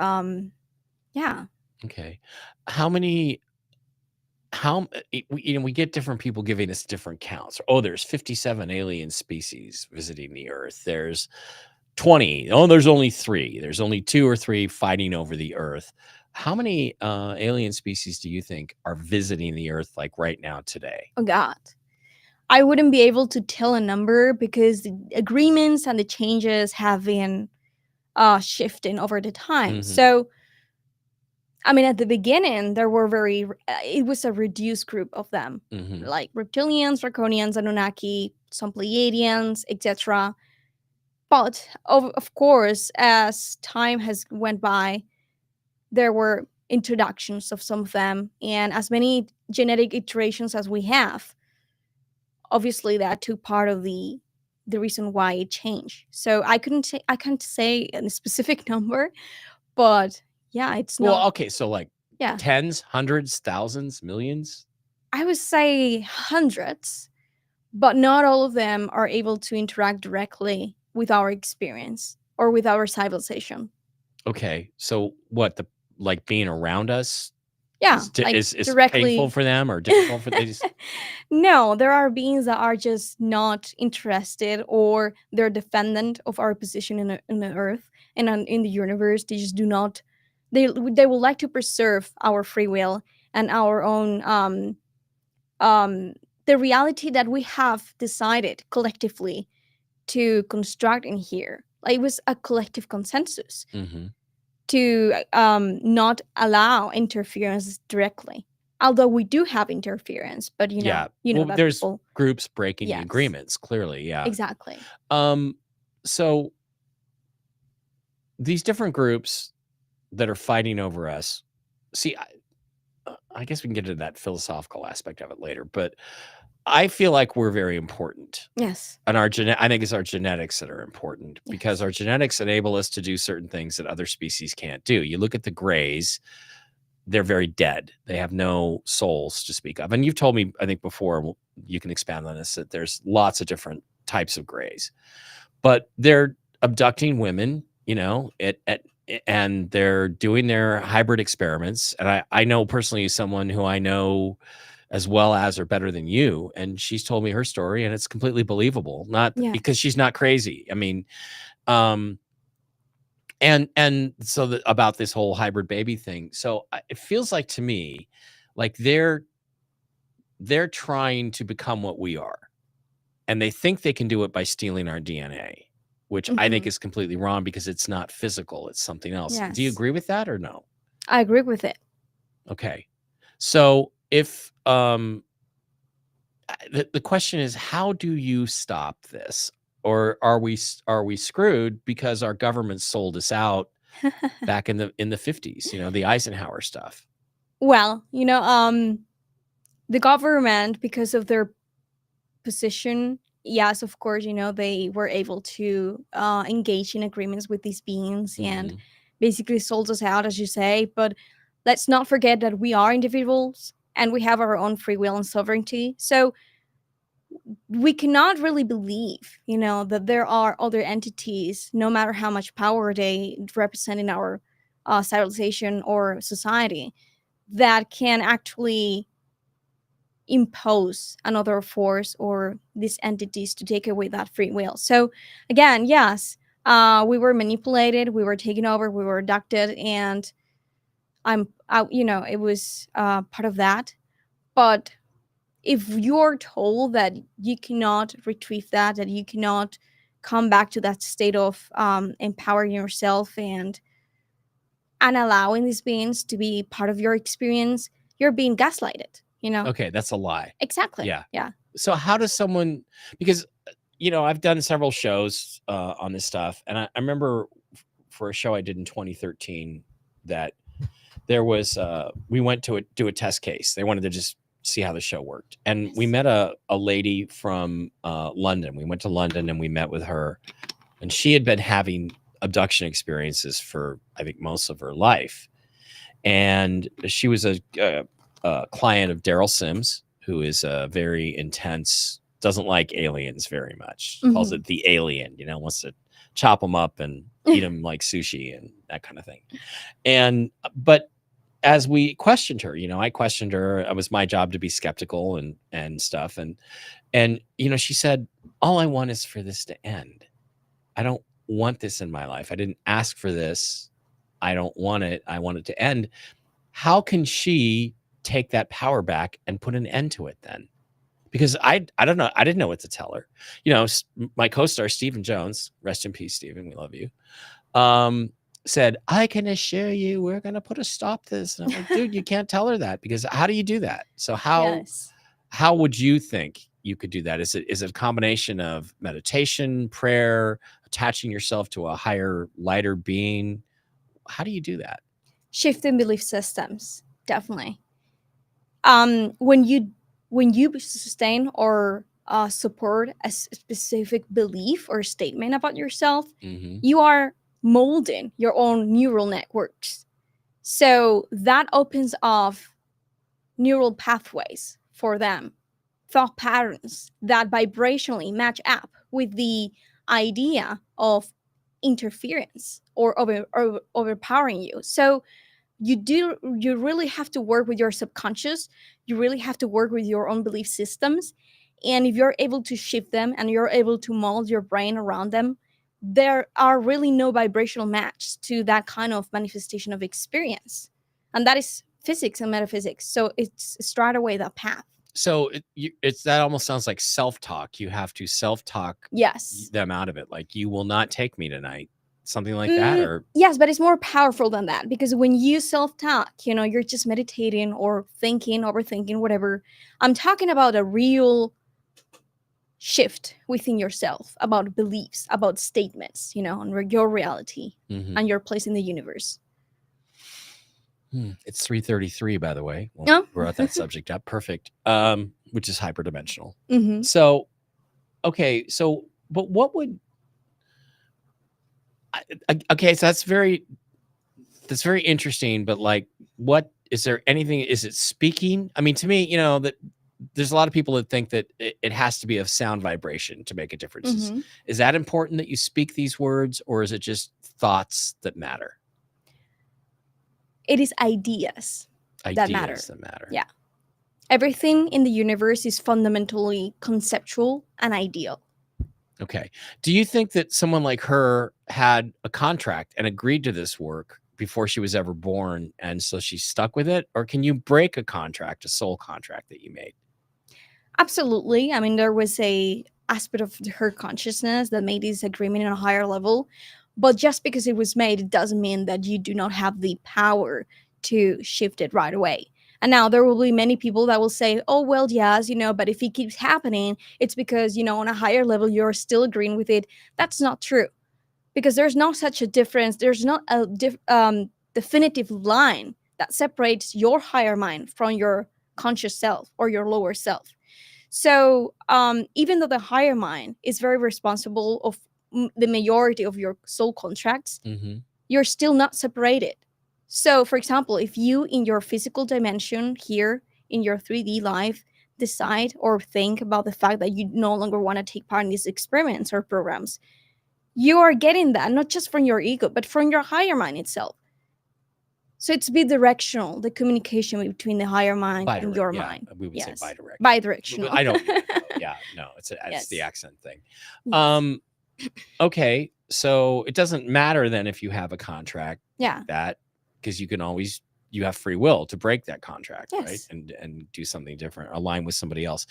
Speaker 2: yeah.
Speaker 1: Okay. How many? We get different people giving us different counts. Oh, there's 57 alien species visiting the Earth. There's 20. Oh, there's only 3. There's only 2 or 3 fighting over the Earth. How many alien species do you think are visiting the Earth like right now today?
Speaker 2: Oh God. I wouldn't be able to tell a number because the agreements and the changes have been shifting over the time.
Speaker 1: Mhm.
Speaker 2: So, I mean, at the beginning, there were it was a reduced group of them,
Speaker 1: Mhm.
Speaker 2: like reptilians, draconians, Anunnaki, some Pleiadians, etc. But of course, as time has went by, there were introductions of some of them, and as many genetic iterations as we have, obviously that took part of the reason why it changed. So I can't say a specific number, but yeah, it's
Speaker 1: Well,
Speaker 2: not.
Speaker 1: okay, so like
Speaker 2: Yeah,
Speaker 1: tens, hundreds, thousands, millions?
Speaker 2: I would say hundreds, but not all of them are able to interact directly with our experience or with our civilization.
Speaker 1: Okay. So what like being around us
Speaker 2: Yeah, like
Speaker 1: is
Speaker 2: directly
Speaker 1: painful for them or difficult for they just
Speaker 2: No, there are beings that are just not interested, or they're dependent of our position in the earth and in the universe. They just do not. They would like to preserve our free will and our own the reality that we have decided collectively to construct in here. Like, it was a collective consensus
Speaker 1: Mhm.
Speaker 2: to not allow interference directly. Although we do have interference, but
Speaker 1: Yeah.
Speaker 2: you know
Speaker 1: Well,
Speaker 2: that
Speaker 1: there's
Speaker 2: people.
Speaker 1: groups breaking the
Speaker 2: Yes,
Speaker 1: agreements, clearly, yeah.
Speaker 2: exactly.
Speaker 1: So these different groups that are fighting over us. See, I guess we can get into that philosophical aspect of it later, but I feel like we're very important.
Speaker 2: Yes,
Speaker 1: And I think it's our genetics that are important because
Speaker 2: yes,
Speaker 1: our genetics enable us to do certain things that other species can't do. You look at the grays, they're very dead. They have no souls to speak of. And you've told me, I think before, you can expand on this, that there's lots of different types of grays, but they're abducting women, and they're doing their hybrid experiments. And I know personally someone who I know as well as or better than you, and she's told me her story, and it's completely believable. Not
Speaker 2: yeah,
Speaker 1: because she's not crazy. I mean, um, And so about this whole hybrid baby thing. So it feels like to me, like they're trying to become what we are, and they think they can do it by stealing our DNA, which I think is completely wrong because it's not physical; it's something else. Do you
Speaker 2: Yes.
Speaker 1: agree with that or no?
Speaker 2: I agree with it.
Speaker 1: Okay, so if the question is, how do you stop this, or are we screwed because our government sold us out back in the 50s? You know, the Eisenhower stuff.
Speaker 2: Well, the government, because of their position, yes, of course, they were able to engage in agreements with these beings and basically sold us out, as you say. But let's not forget that we are individuals and we have our own free will and sovereignty. So we cannot really believe, that there are other entities, no matter how much power they represent in our civilization or society, that can actually impose another force or these entities to take away that free will. So again, yes, we were manipulated, we were taken over, we were abducted, and it was part of that. But if you're told that you cannot retrieve that you cannot come back to that state of empowering yourself and allowing these beings to be part of your experience, you're being gaslighted.
Speaker 1: Okay, that's a lie.
Speaker 2: Exactly.
Speaker 1: Yeah.
Speaker 2: Yeah.
Speaker 1: So how does someone, because I've done several shows on this stuff, and I remember for a show I did in 2013 that there was we went to do a test case. They wanted to just see how the show worked, and we met a lady from London. We went to London and we met with her, and she had been having abduction experiences for, I think, most of her life, and she was a client of Daryl Sims, who is a very intense, doesn't like aliens very much, calls it the alien, wants to chop them up and eat them like sushi and that kind of thing. But as we questioned her, I questioned her. It was my job to be skeptical and stuff. And she said, all I want is for this to end. I don't want this in my life. I didn't ask for this. I don't want it. I want it to end. How can she take that power back and put an end to it then? Because I don't know. I didn't know what to tell her. My co-star, Stephen Jones, rest in peace, Stephen, we love you, said, I can assure you we're going to put a stop to this. And I'm like, dude, you can't tell her that, because how do you do that? So how would you think you could do that? Is it a combination of meditation, prayer, attaching yourself to a higher, lighter being? How do you do that?
Speaker 2: Shifting belief systems, definitely. When you sustain or support a specific belief or statement about yourself, you are molding your own neural networks. So that opens off neural pathways for them, thought patterns that vibrationally match up with the idea of interference or overpowering you. So you really have to work with your subconscious. You really have to work with your own belief systems. And if you're able to shift them and you're able to mold your brain around them, there are really no vibrational match to that kind of manifestation of experience. And that is physics and metaphysics. So it's straight away that path.
Speaker 1: So that almost sounds like self-talk. You have to self-talk them out of it. Like, you will not take me tonight. Something like that? Or
Speaker 2: yes, but it's more powerful than that, because when you self-talk, you're just meditating or thinking, overthinking, whatever. I'm talking about a real shift within yourself about beliefs, about statements, on your reality and your place in the universe.
Speaker 1: It's 3:33, by the way. Well,
Speaker 2: Oh.
Speaker 1: brought that subject up. Perfect. Which is hyperdimensional. So, okay. So, but what would? Okay, so that's very interesting. But like, what is there anything? Is it speaking? I mean, to me, that there's a lot of people that think that it has to be a sound vibration to make a difference. Is that important that you speak these words, or is it just thoughts that matter?
Speaker 2: It is ideas that matter. Yeah. Everything in the universe is fundamentally conceptual and ideal.
Speaker 1: Okay. Do you think that someone like her had a contract and agreed to this work before she was ever born, and so she's stuck with it? Or can you break a contract, a soul contract that you made?
Speaker 2: Absolutely. I mean, there was a aspect of her consciousness that made this agreement on a higher level. But just because it was made, it doesn't mean that you do not have the power to shift it right away. And now there will be many people that will say, oh, well, yes, but if it keeps happening, it's because, on a higher level, you're still agreeing with it. That's not true, because there's not such a difference. There's not a definitive line that separates your higher mind from your conscious self or your lower self. So even though the higher mind is very responsible of the majority of your soul contracts, you're still not separated. So, for example, if you in your physical dimension here in your 3D life decide or think about the fact that you no longer want to take part in these experiments or programs, you are getting that not just from your ego, but from your higher mind itself. So it's bidirectional, the communication between the higher mind and your mind.
Speaker 1: We would say bidirectional.
Speaker 2: Bidirectional.
Speaker 1: I don't mean it, though. Yeah, no, it's
Speaker 2: Yes.
Speaker 1: the accent thing.
Speaker 2: Yes.
Speaker 1: Okay, so it doesn't matter then if you have a contract.
Speaker 2: Yeah.
Speaker 1: That, because you have free will to break that contract,
Speaker 2: Yes.
Speaker 1: right? And do something different, align with somebody else.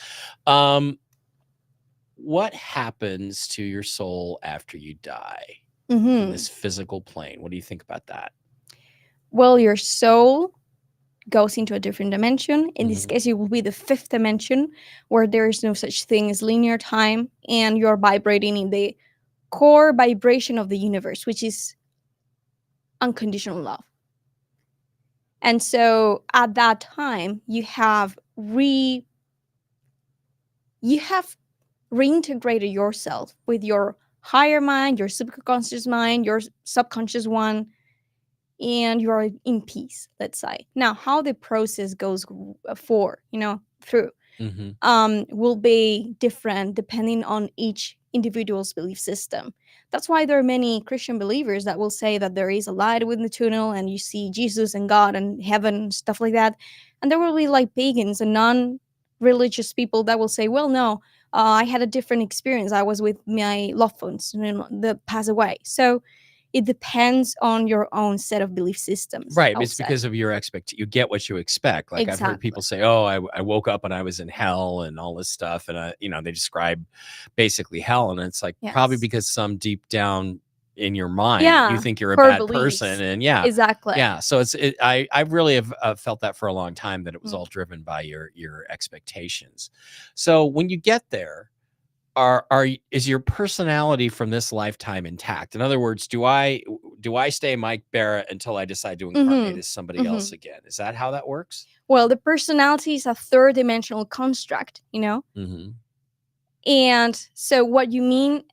Speaker 1: What happens to your soul after you die in this physical plane? What do you think about that?
Speaker 2: Well, your soul goes into a different dimension. In this case, it will be the 5th dimension, where there is no such thing as linear time, and you're vibrating in the core vibration of the universe, which is unconditional love. And so at that time, you have reintegrated yourself with your higher mind, your subconscious mind, your subconscious one, and you are in peace, let's say. Now, how the process goes through will be different depending on each individual's belief system. That's why there are many Christian believers that will say that there is a light within the tunnel and you see Jesus and God and heaven and stuff like that. And there will be like pagans and non-religious people that will say, well, no, I had a different experience. I was with my loved ones that passed away. So it depends on your own set of belief systems.
Speaker 1: Right. It's because of your you get what you expect. Like I've heard people say, oh, I woke up and I was in hell and all this stuff. And, they describe basically hell. And it's like probably because some deep down in your mind, you think you're a bad person. And
Speaker 2: exactly.
Speaker 1: Yeah. So I really have felt that for a long time, that it was all driven by your expectations. So when you get there, is your personality from this lifetime intact? In other words, do I stay Mike Barrett until I decide to incarnate as somebody else again? Is that how that works?
Speaker 2: Well, the personality is a 3rd dimensional construct, and so what you mean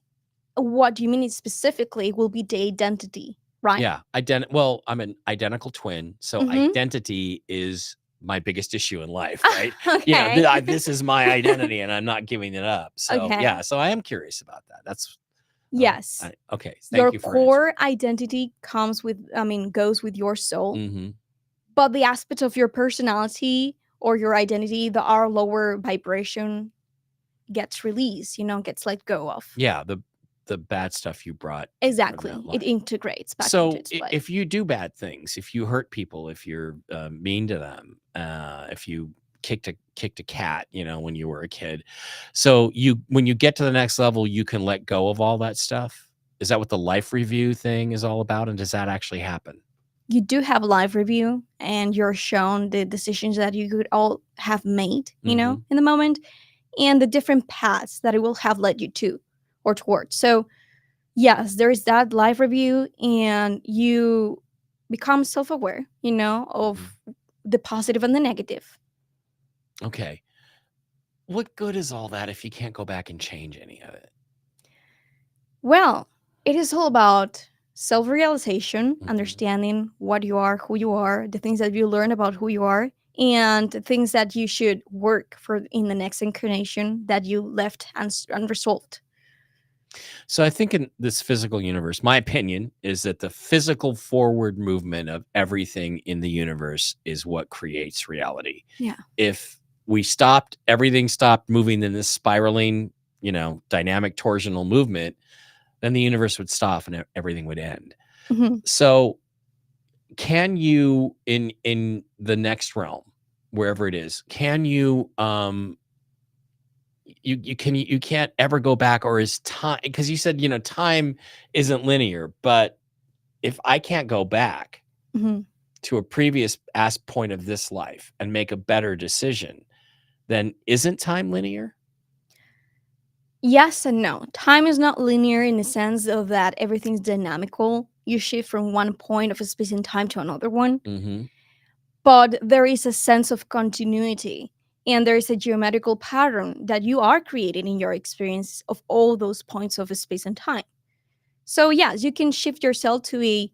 Speaker 2: is specifically will be the identity, right?
Speaker 1: Yeah. Well, I'm an identical twin, so identity is my biggest issue in life, right?
Speaker 2: Okay.
Speaker 1: This is my identity and I'm not giving it up. So so I am curious about that. That's
Speaker 2: yes.
Speaker 1: Okay.
Speaker 2: Your core identity goes with your soul. But the aspect of your personality or your identity, our lower vibration gets released, gets let go of.
Speaker 1: Yeah, the bad stuff you brought.
Speaker 2: Exactly. It integrates back into its place.
Speaker 1: If you do bad things, if you hurt people, if you're mean to them, if you kicked a cat, when you were a kid, so when you get to the next level, you can let go of all that stuff. Is that what the life review thing is all about? And does that actually happen?
Speaker 2: You do have a life review, and you're shown the decisions that you could all have made, in the moment, and the different paths that it will have led you to or towards. So yes, there is that life review, and you become self-aware, of the positive and the negative.
Speaker 1: Okay. What good is all that if you can't go back and change any of it?
Speaker 2: Well, it is all about self-realization, understanding what you are, who you are, the things that you learn about who you are, and the things that you should work for in the next incarnation that you left unresolved.
Speaker 1: So I think in this physical universe, my opinion is that the physical forward movement of everything in the universe is what creates reality.
Speaker 2: Yeah.
Speaker 1: If everything stopped moving in this spiraling dynamic torsional movement, then the universe would stop and everything would end.
Speaker 2: Mm-hmm.
Speaker 1: So can you, in the next realm, wherever it is, can you you can't ever go back, or is time, because you said time isn't linear, but if I can't go back
Speaker 2: Mm-hmm.
Speaker 1: to a previous point of this life and make a better decision, then isn't time linear?
Speaker 2: Yes and no. Time is not linear in the sense of that everything's dynamical. You shift from one point of a space and time to another one.
Speaker 1: Mm-hmm.
Speaker 2: But there is a sense of continuity, and there is a geometrical pattern that you are creating in your experience of all those points of a space and time. So yes, you can shift yourself to a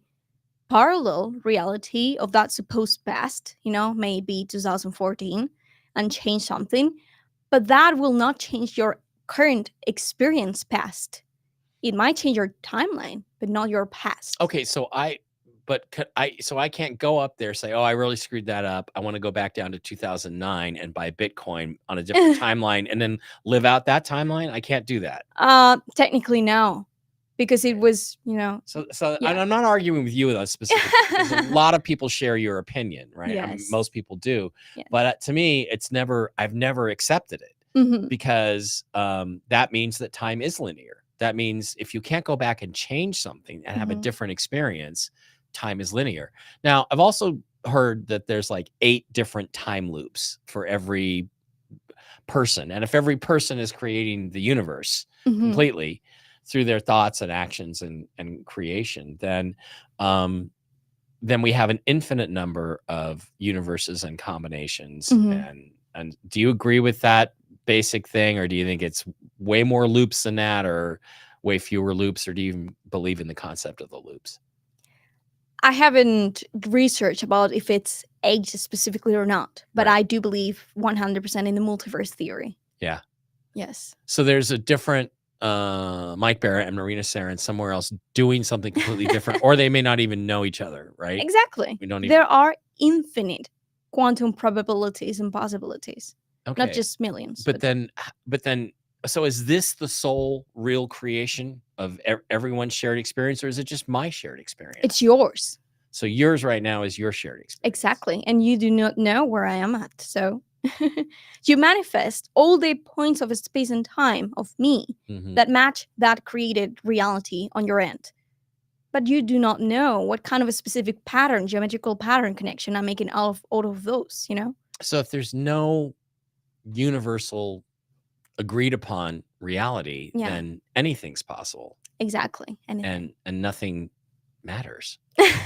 Speaker 2: parallel reality of that supposed past, maybe 2014, and change something, but that will not change your current experience past. It might change your timeline, but not your past.
Speaker 1: Okay, so I can't go up there, say, oh, I really screwed that up, I want to go back down to 2009 and buy Bitcoin on a different timeline and then live out that timeline. I can't do that.
Speaker 2: Technically no, because it was,
Speaker 1: So
Speaker 2: yeah.
Speaker 1: and I'm not arguing with you specifically, because a lot of people share your opinion, right? I mean,
Speaker 2: Yes.
Speaker 1: most people do.
Speaker 2: Yes.
Speaker 1: But to me, I've never accepted it.
Speaker 2: Mm-hmm.
Speaker 1: Because that means that time is linear. That means if you can't go back and change something and have a
Speaker 2: Mm-hmm.
Speaker 1: different experience, time is linear. Now, I've also heard that there's like 8 different time loops for every person. And if every person is creating the universe
Speaker 2: Mm-hmm.
Speaker 1: completely through their thoughts and actions and creation, then we have an infinite number of universes and combinations.
Speaker 2: Mm-hmm.
Speaker 1: And do you agree with that basic thing, or do you think it's way more loops than that, or way fewer loops, or do you even believe in the concept of the loops?
Speaker 2: I haven't researched about if it's age specifically or not, but
Speaker 1: Right.
Speaker 2: I do believe 100% in the multiverse theory.
Speaker 1: Yeah.
Speaker 2: Yes.
Speaker 1: So there's a different Mike Barrett and Marina Seren somewhere else doing something completely different, or they may not even know each other, right?
Speaker 2: Exactly.
Speaker 1: We don't even...
Speaker 2: There are infinite quantum probabilities and possibilities,
Speaker 1: okay,
Speaker 2: not just millions.
Speaker 1: But then, so is this the sole real creation of everyone's shared experience, or is it just my shared experience?
Speaker 2: It's yours.
Speaker 1: So yours right now is your shared experience.
Speaker 2: Exactly. And you do not know where I am at. So you manifest all the points of space and time of me that match that created reality on your end. But you do not know what kind of a specific pattern, geometrical pattern connection I'm making out of those,
Speaker 1: So if there's no universal agreed upon reality, then anything's possible.
Speaker 2: Exactly. Anything.
Speaker 1: And nothing matters.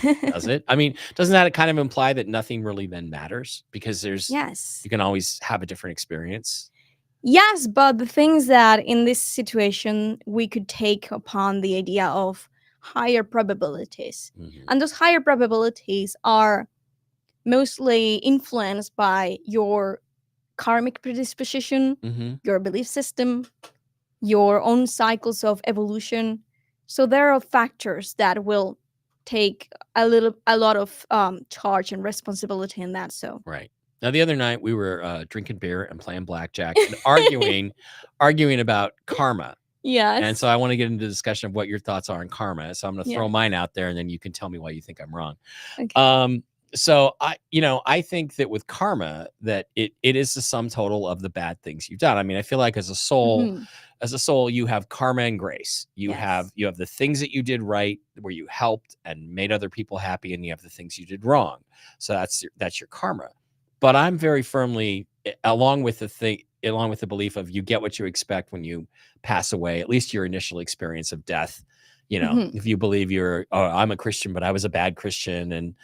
Speaker 1: Does it? I mean, doesn't that kind of imply that nothing really then matters? Because you can always have a different experience.
Speaker 2: Yes, but the things that in this situation we could take upon the idea of higher probabilities. And those higher probabilities are mostly influenced by your karmic predisposition, your belief system, your own cycles of evolution. So there are factors that will take a lot of charge and responsibility in that. So
Speaker 1: right. Now, the other night we were drinking beer and playing blackjack and arguing about karma.
Speaker 2: Yes.
Speaker 1: And so I want to get into the discussion of what your thoughts are on karma. So I'm going to throw mine out there, and then you can tell me why you think I'm wrong.
Speaker 2: Okay.
Speaker 1: So I think that with karma, that it is the sum total of the bad things you've done. I mean, I feel like as a soul, you have karma and grace. You have the things that you did right, where you helped and made other people happy, and you have the things you did wrong. So that's your karma. But I'm very firmly along with the belief of you get what you expect when you pass away, at least your initial experience of death. If you believe I'm a Christian, but I was a bad Christian, and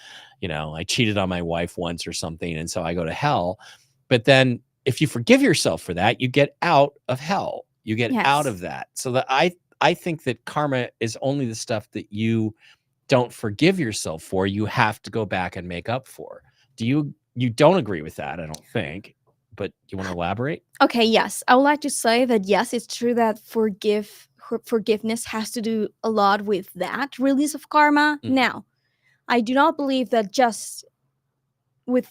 Speaker 1: I cheated on my wife once or something, and so I go to hell. But then if you forgive yourself for that, you get out of hell. You get out of that. So that I think that karma is only the stuff that you don't forgive yourself for, you have to go back and make up for. You don't agree with that, I don't think, but you want to elaborate?
Speaker 2: Okay, yes. I would like to say that, yes, it's true that forgiveness has to do a lot with that release of karma. Now, I do not believe that just with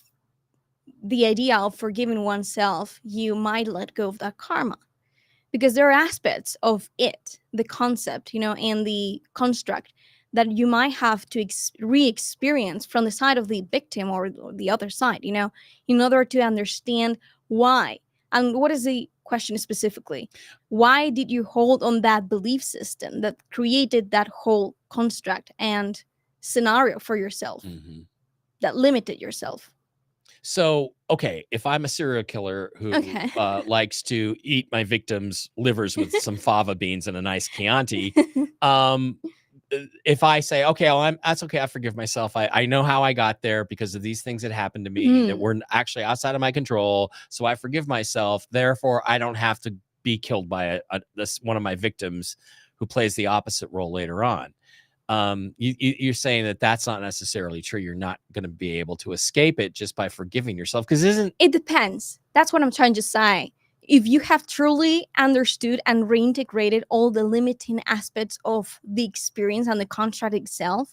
Speaker 2: the idea of forgiving oneself, you might let go of that karma. because there are aspects of it, the concept, and the construct that you might have to re-experience from the side of the victim or the other side, in order to understand why. And what is the question specifically? Why did you hold on that belief system that created that whole construct and scenario for yourself that limited yourself?
Speaker 1: So, okay, if I'm a serial killer who likes to eat my victims' livers with some fava beans and a nice Chianti, if I say, okay, well, that's okay, I forgive myself. I know how I got there because of these things that happened to me that were actually outside of my control. So I forgive myself. Therefore, I don't have to be killed by one of my victims who plays the opposite role later on. You're saying that that's not necessarily true. You're not going to be able to escape it just by forgiving yourself, because
Speaker 2: it depends. That's what I'm trying to say. If you have truly understood and reintegrated all the limiting aspects of the experience and the construct itself,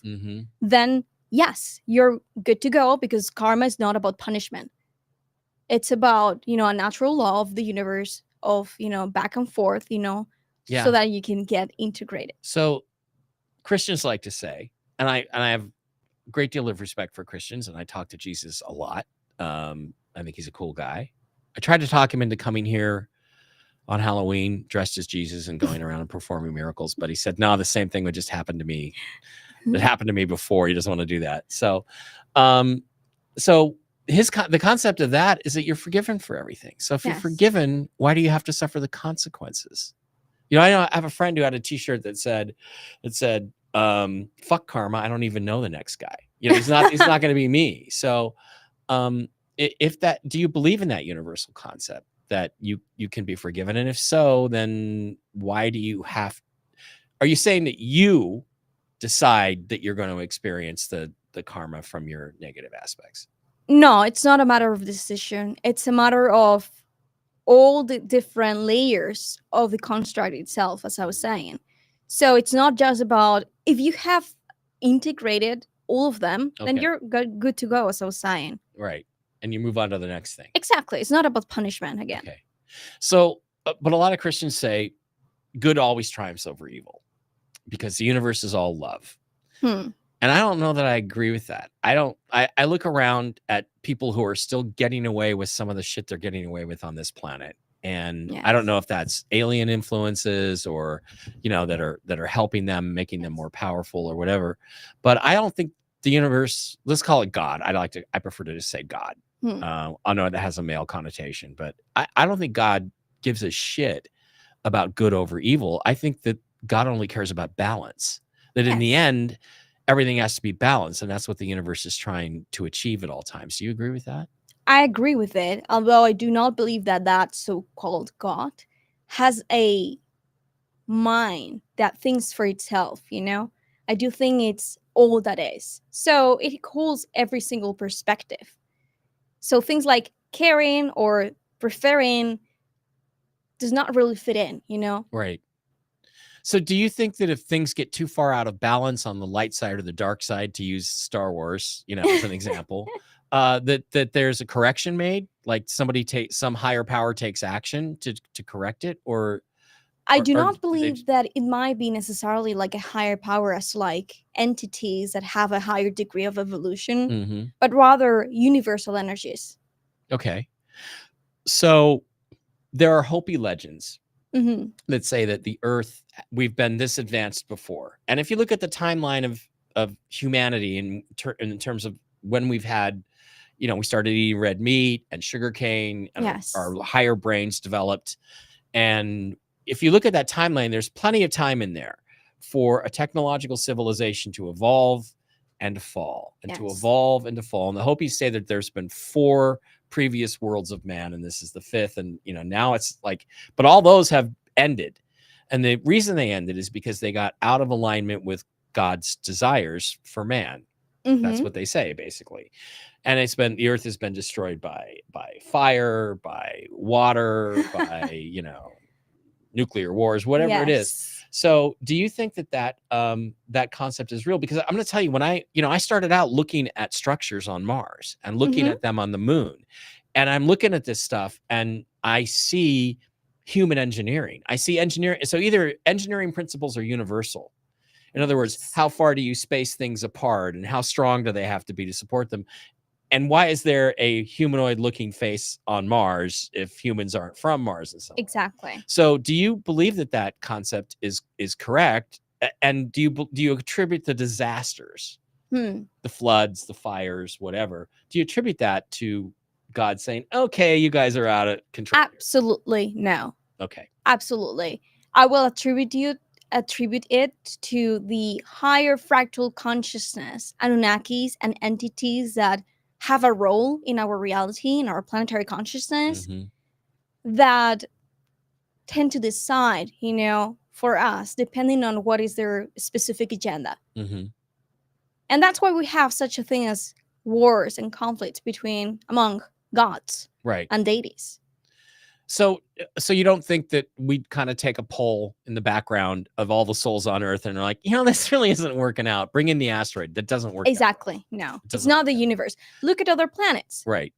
Speaker 2: then yes, you're good to go, because karma is not about punishment. It's about, a natural law of the universe of, back and forth, so that you can get integrated.
Speaker 1: So Christians like to say, and I have a great deal of respect for Christians, and I talk to Jesus a lot. I think he's a cool guy. I tried to talk him into coming here on Halloween dressed as Jesus and going around and performing miracles, but he said, no, the same thing would just happen to me. That happened to me before. He doesn't want to do that. So, the concept of that is that you're forgiven for everything. So if you're forgiven, why do you have to suffer the consequences? I have a friend who had a T-shirt that said, "Fuck karma. I don't even know the next guy. He's not going to be me." So, do you believe in that universal concept that you can be forgiven? And if so, then why do you are you saying that you decide that you're going to experience the karma from your negative aspects?
Speaker 2: No, it's not a matter of decision. It's a matter of all the different layers of the construct itself, as I was saying. So it's not just about, if you have integrated all of them, then you're good to go, as I was saying.
Speaker 1: Right. And you move on to the next thing.
Speaker 2: Exactly. It's not about punishment again.
Speaker 1: Okay. So, but a lot of Christians say good always triumphs over evil because the universe is all love. And I don't know that I agree with that. I look around at people who are still getting away with some of the shit they're getting away with on this planet. And I don't know if that's alien influences or, that are helping them, making them more powerful or whatever. But I don't think the universe, let's call it God. I prefer to just say God. I know that has a male connotation, but I don't think God gives a shit about good over evil. I think that God only cares about balance, that in the end, everything has to be balanced. And that's what the universe is trying to achieve at all times. Do you agree with that?
Speaker 2: I agree with it, although I do not believe that so-called God has a mind that thinks for itself, I do think it's all that is. So it holds every single perspective. So things like caring or preferring does not really fit in,
Speaker 1: Right. So do you think that if things get too far out of balance on the light side or the dark side, to use Star Wars, as an example, that there's a correction made, like some higher power takes action to correct it?
Speaker 2: I do not believe that it might be necessarily like a higher power as like entities that have a higher degree of evolution, but rather universal energies.
Speaker 1: Okay. So there are Hopi legends that say that the Earth, we've been this advanced before. And if you look at the timeline of humanity in terms of when we've had, we started eating red meat and sugarcane, and our higher brains developed. And if you look at that timeline, there's plenty of time in there for a technological civilization to evolve and to fall, and to evolve and to fall. And the Hopis say that there's been 4 previous worlds of man, and this is the 5th. And, now it's like, but all those have ended. And the reason they ended is because they got out of alignment with God's desires for man. That's what they say, basically. And the Earth has been destroyed by fire, by water, by, nuclear wars, whatever it is. So do you think that concept is real? Because I'm going to tell you, when I started out looking at structures on Mars and looking at them on the moon, and I'm looking at this stuff and I see human engineering. I see engineering. So either engineering principles are universal. In other words, how far do you space things apart and how strong do they have to be to support them? And why is there a humanoid looking face on Mars if humans aren't from Mars and so on?
Speaker 2: Exactly.
Speaker 1: So do you believe that that concept is correct? And do you attribute the disasters, the floods, the fires, whatever, do you attribute that to God saying, okay, you guys are out of control?
Speaker 2: Absolutely no.
Speaker 1: Okay.
Speaker 2: Absolutely. I will attribute it to the higher fractal consciousness, Anunnakis and entities that have a role in our reality, in our planetary consciousness, that tend to decide, for us, depending on what is their specific agenda. And that's why we have such a thing as wars and conflicts among gods and deities.
Speaker 1: So you don't think that we'd kind of take a poll in the background of all the souls on Earth and they're like, this really isn't working out. Bring in the asteroid. That doesn't work.
Speaker 2: Exactly. No, it's not the universe. Look at other planets.
Speaker 1: Right.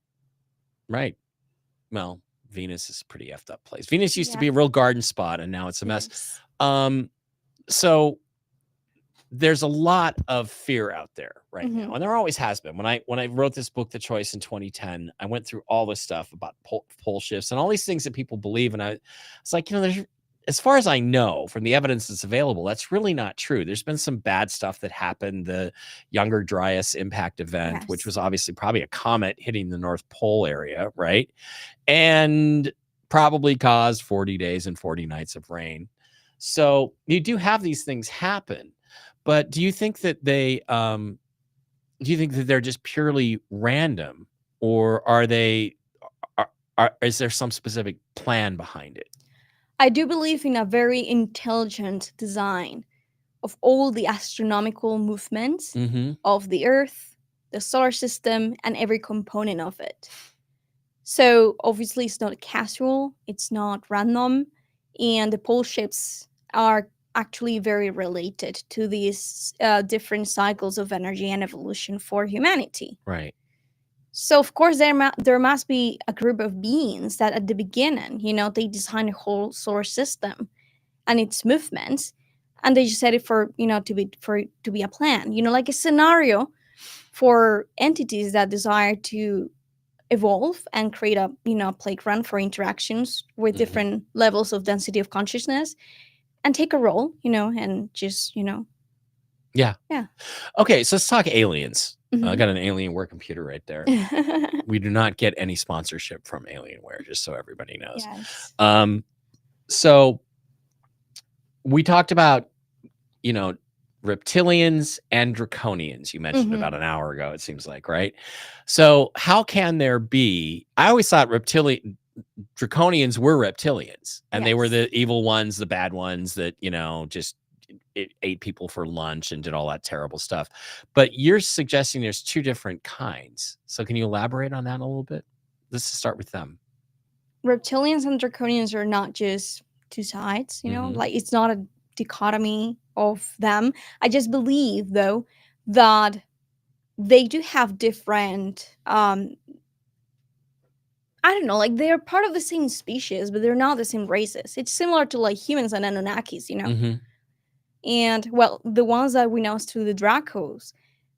Speaker 1: Well, Venus is a pretty effed up place. Venus used to be a real garden spot and now it's a mess. So there's a lot of fear out there right now, and there always has been. When I wrote this book, The Choice, in 2010, I went through all this stuff about pole shifts and all these things that people believe, and it's like, there's, as far as I know from the evidence that's available, that's really not true. There's been some bad stuff that happened. The Younger Dryas impact event, which was obviously probably a comet hitting the North Pole area, right? And probably caused 40 days and 40 nights of rain. So you do have these things happen. But do you think that they're just purely random, or is there some specific plan behind it?
Speaker 2: I do believe in a very intelligent design of all the astronomical movements of the Earth, the solar system, and every component of it. So obviously it's not casual, it's not random, and the pole shifts are actually very related to these different cycles of energy and evolution for humanity.
Speaker 1: Right.
Speaker 2: So of course there must be a group of beings that at the beginning, they designed a whole solar system and its movements, and they just set it for to be a plan, like a scenario for entities that desire to evolve and create a playground for interactions with different levels of density of consciousness. And take a role, and just,
Speaker 1: Yeah. Okay, so let's talk aliens. I got an Alienware computer right there. We do not get any sponsorship from Alienware, just so everybody knows.
Speaker 2: Yes.
Speaker 1: So we talked about, reptilians and draconians. You mentioned about an hour ago, it seems like, right? So how can there be? I always thought draconians were reptilians, and they were the evil ones, the bad ones that just ate people for lunch and did all that terrible stuff. But you're suggesting there's two different kinds. So can you elaborate on that a little bit? Let's start with them.
Speaker 2: Reptilians and draconians are not just two sides, like it's not a dichotomy of them. I just believe though that they do have different I don't know, like they're part of the same species, but they're not the same races. It's similar to like humans and Anunnakis, And well, the ones that we know as to the Dracos,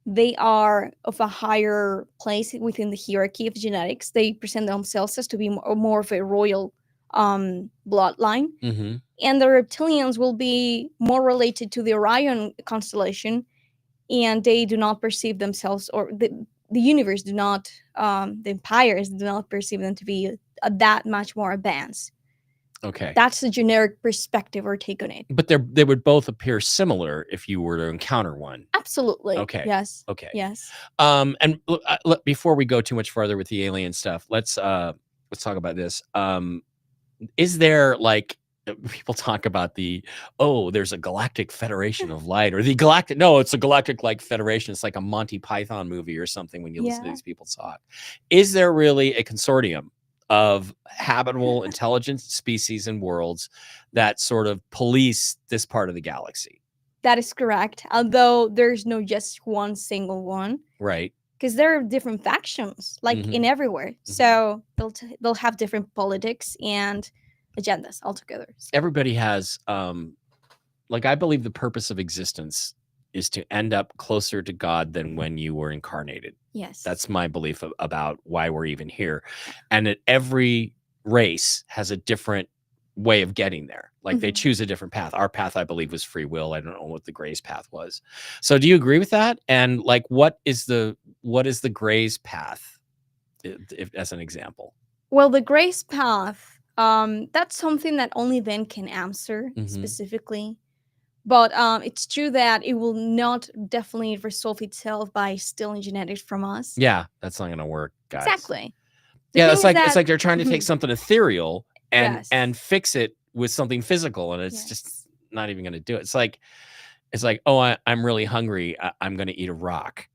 Speaker 2: they are of a higher place within the hierarchy of genetics. They present themselves as to be more of a royal bloodline. And the reptilians will be more related to the Orion constellation, and they do not perceive themselves, or the universe do not, the empires do not perceive them to be that much more advanced.
Speaker 1: Okay.
Speaker 2: That's the generic perspective or take on it.
Speaker 1: But they would both appear similar if you were to encounter one.
Speaker 2: Absolutely.
Speaker 1: Okay.
Speaker 2: Yes.
Speaker 1: Okay.
Speaker 2: Yes.
Speaker 1: And before we go too much farther with the alien stuff, let's talk about this. Is there, like, people talk about there's a galactic federation of light, or it's a galactic like federation. It's like a Monty Python movie or something when you listen to these people talk. Is there really a consortium of habitable intelligent species and worlds that sort of police this part of the galaxy?
Speaker 2: That is correct. Although there's no just one single one.
Speaker 1: Right.
Speaker 2: Because there are different factions, like in everywhere. So they'll have different politics and agendas altogether.
Speaker 1: Everybody has, like, I believe the purpose of existence is to end up closer to God than when you were incarnated.
Speaker 2: Yes.
Speaker 1: That's my belief about why we're even here. And that every race has a different way of getting there. Like they choose a different path. Our path, I believe, was free will. I don't know what the Gray's path was. So do you agree with that? And like, what is the Gray's path, as an example?
Speaker 2: Well, the Gray's path, that's something that only then can answer specifically. But it's true that it will not definitely resolve itself by stealing genetics from us.
Speaker 1: Yeah, that's not going to work, guys.
Speaker 2: Exactly.
Speaker 1: Yeah, it's like they're trying to take something ethereal and
Speaker 2: Yes.
Speaker 1: fix it with something physical, and it's just not even going to do it. It's like, oh, I'm really hungry. I'm going to eat a rock.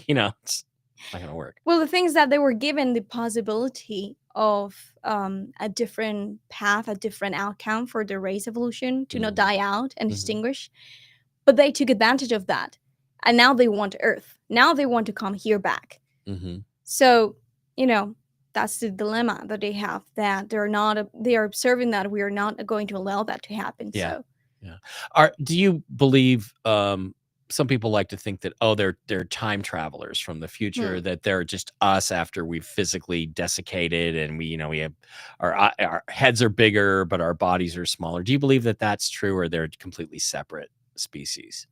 Speaker 1: You know, it's not going to work.
Speaker 2: Well, the thing is that they were given the possibility of a different path, a different outcome for the race evolution to not die out and distinguish. But they took advantage of that. And now they want Earth. Now they want to come here back. So, you know, that's the dilemma that they have, that they are observing that we are not going to allow that to happen.
Speaker 1: Yeah.
Speaker 2: So.
Speaker 1: Yeah. Do you believe, some people like to think that, oh, they're time travelers from the future, that they're just us after we've physically desiccated and we have our heads are bigger, but our bodies are smaller. Do you believe that that's true, or they're completely separate species?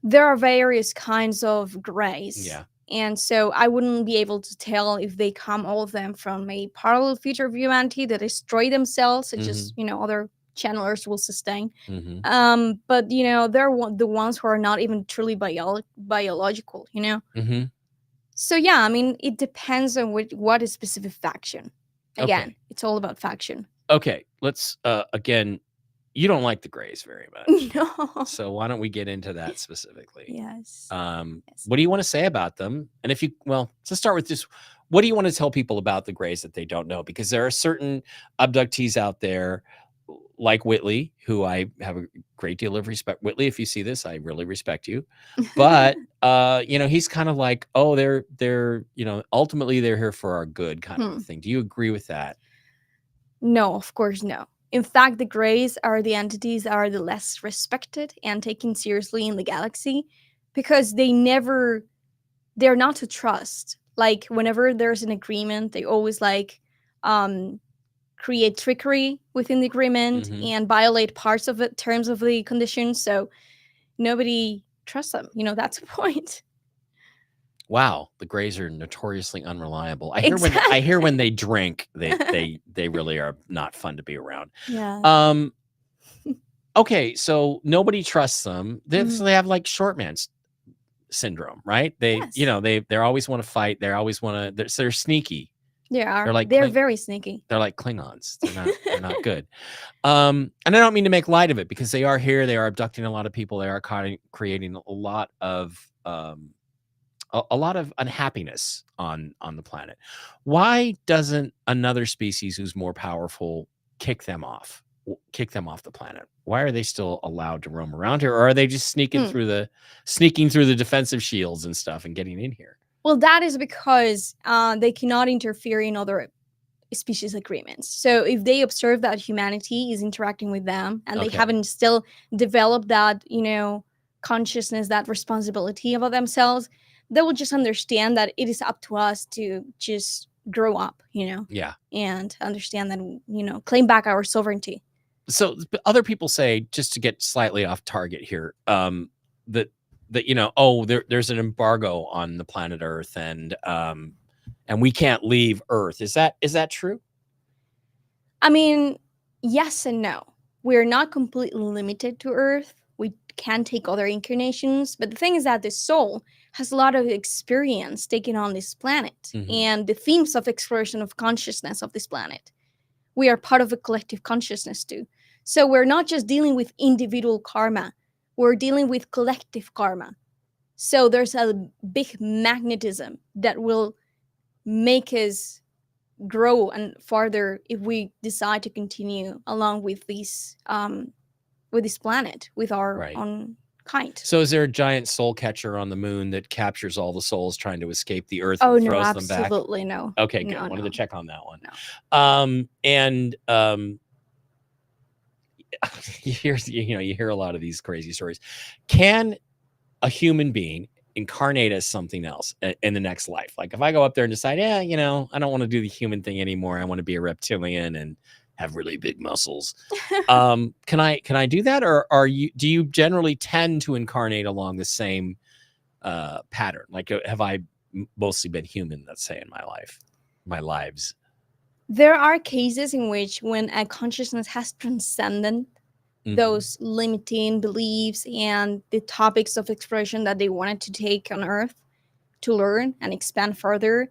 Speaker 2: There are various kinds of Grays.
Speaker 1: Yeah.
Speaker 2: And so I wouldn't be able to tell if they come, all of them, from a parallel future of humanity that destroy themselves, such as, other channelers will sustain. But, they're the ones who are not even truly biological, So, yeah, I mean, it depends on what is specific faction. Again, It's all about faction.
Speaker 1: Okay, let's, again, you don't like the Grays very much.
Speaker 2: No.
Speaker 1: So why don't we get into that specifically?
Speaker 2: Yes.
Speaker 1: What do you want to say about them? And let's start with just, what do you want to tell people about the Grays that they don't know? Because there are certain abductees out there, like Whitley, who I have a great deal of respect. Whitley, if you see this, I really respect you. But he's kind of like, oh, they're ultimately they're here for our good kind of a thing. Do you agree with that?
Speaker 2: No, of course no. In fact, the Grays are the entities that are the less respected and taken seriously in the galaxy, because they're not to trust. Like, whenever there's an agreement, they always create trickery within the agreement and violate parts of it, terms of the conditions. So nobody trusts them. That's the point.
Speaker 1: Wow, the Grays are notoriously unreliable. I hear when they drink, they really are not fun to be around.
Speaker 2: Yeah.
Speaker 1: Okay, so nobody trusts them. They have like short man syndrome, right? They always want to fight. They always want to. They're sneaky.
Speaker 2: They're very sneaky.
Speaker 1: They're like Klingons. They're not good. And I don't mean to make light of it, because they are here. They are abducting a lot of people. They are creating a lot of unhappiness on the planet. Why doesn't another species who's more powerful kick them off the planet? Why are they still allowed to roam around here, or are they just sneaking through the defensive shields and stuff and getting in here?
Speaker 2: Well, that is because they cannot interfere in other species agreements. So if they observe that humanity is interacting with them and they haven't still developed that, consciousness, that responsibility about themselves, they will just understand that it is up to us to just grow up, and understand that, claim back our sovereignty.
Speaker 1: So other people say, just to get slightly off target here, that there's an embargo on the planet Earth, and we can't leave Earth. Is that true?
Speaker 2: I mean, yes and no. We're not completely limited to Earth. We can take other incarnations, but the thing is that the soul has a lot of experience taking on this planet and the themes of exploration of consciousness of this planet. We are part of a collective consciousness too. So we're not just dealing with individual karma, we're dealing with collective karma. So there's a big magnetism that will make us grow and farther if we decide to continue along with this planet, with our own kind.
Speaker 1: So is there a giant soul catcher on the moon that captures all the souls trying to escape the Earth
Speaker 2: and
Speaker 1: throws them back?
Speaker 2: Absolutely no.
Speaker 1: Okay, good. Wanted to check on that one.
Speaker 2: No.
Speaker 1: you hear a lot of these crazy stories. Can a human being incarnate as something else in the next life? Like if I go up there and decide, yeah, I don't want to do the human thing anymore. I want to be a reptilian and have really big muscles. Can I do that? Or do you generally tend to incarnate along the same pattern? Like have I mostly been human, let's say, in my lives?
Speaker 2: There are cases in which when a consciousness has transcended those limiting beliefs and the topics of exploration that they wanted to take on Earth to learn and expand further,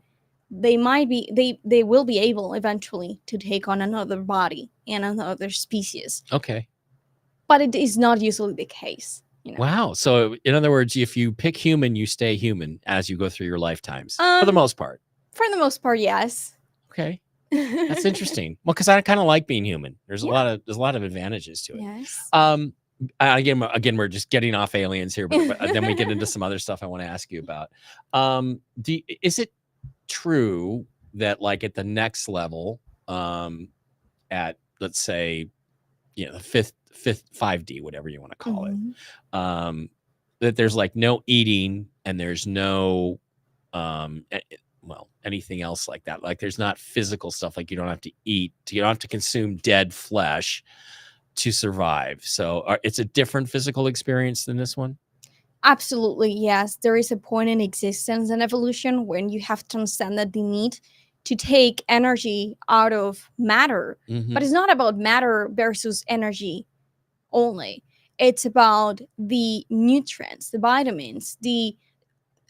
Speaker 2: they will be able eventually to take on another body and another species.
Speaker 1: Okay.
Speaker 2: But it is not usually the case.
Speaker 1: Wow. So in other words, if you pick human, you stay human as you go through your lifetimes, for the most part.
Speaker 2: For the most part, yes.
Speaker 1: Okay. That's interesting. Well, because I kind of like being human. There's a lot of advantages to it.
Speaker 2: Yes.
Speaker 1: Again, we're just getting off aliens here, but then we get into some other stuff I want to ask you about. Is it true that like at the next level, at let's say, the fifth 5D, whatever you want to call it, that there's like no eating and there's no anything else like that. Like there's not physical stuff, like you don't have to eat, you don't have to consume dead flesh to survive. So it's a different physical experience than this one?
Speaker 2: Absolutely, yes. There is a point in existence and evolution when you have transcended the need to take energy out of matter. But it's not about matter versus energy only. It's about the nutrients, the vitamins, the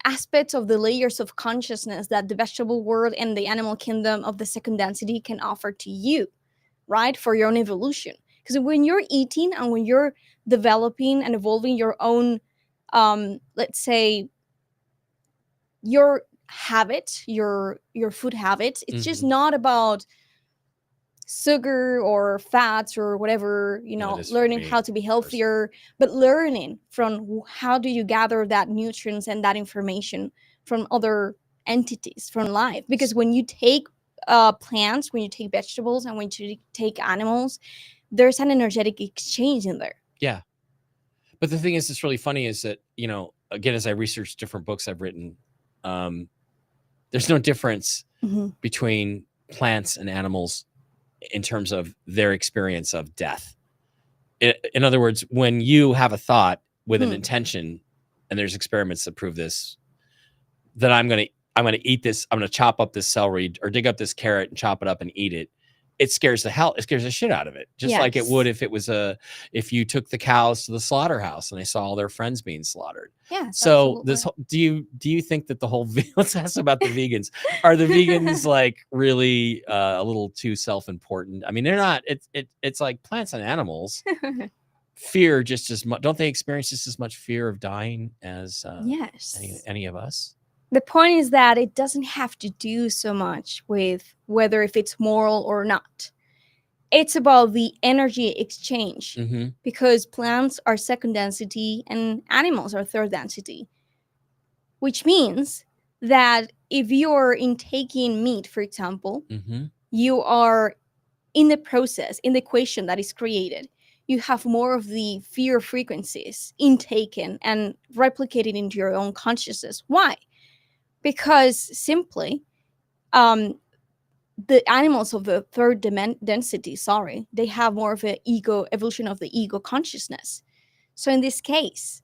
Speaker 2: aspects of the layers of consciousness that the vegetable world and the animal kingdom of the second density can offer to you, right? For your own evolution. Because when you're eating and when you're developing and evolving your own, let's say, your habit, your food habits, it's just not about sugar or fats or whatever, learning how to be healthier, but learning from how do you gather that nutrients and that information from other entities, from life. Because when you take plants, when you take vegetables, and when you take animals, there's an energetic exchange in there.
Speaker 1: Yeah. But the thing is, it's really funny is that, again, as I research different books I've written, there's no difference between plants and animals in terms of their experience of death. In other words, when you have a thought with an intention, and there's experiments that prove this, that I'm going to eat this, I'm going to chop up this celery or dig up this carrot and chop it up and eat it. It scares the shit out of it. Just like it would if you took the cows to the slaughterhouse and they saw all their friends being slaughtered.
Speaker 2: Yeah.
Speaker 1: So do you think that the whole, let's ask about the vegans. Are the vegans like really a little too self-important? I mean, they're not, it's like plants and animals fear just as much. Don't they experience just as much fear of dying as any of us?
Speaker 2: The point is that it doesn't have to do so much with whether if it's moral or not. It's about the energy exchange, because plants are second density and animals are third density, which means that if you're intaking meat, for example, you are in the process, in the equation that is created, you have more of the fear frequencies intaken and replicated into your own consciousness. Why? Because simply, the animals of the third density, they have more of an evolution of the ego consciousness. So in this case,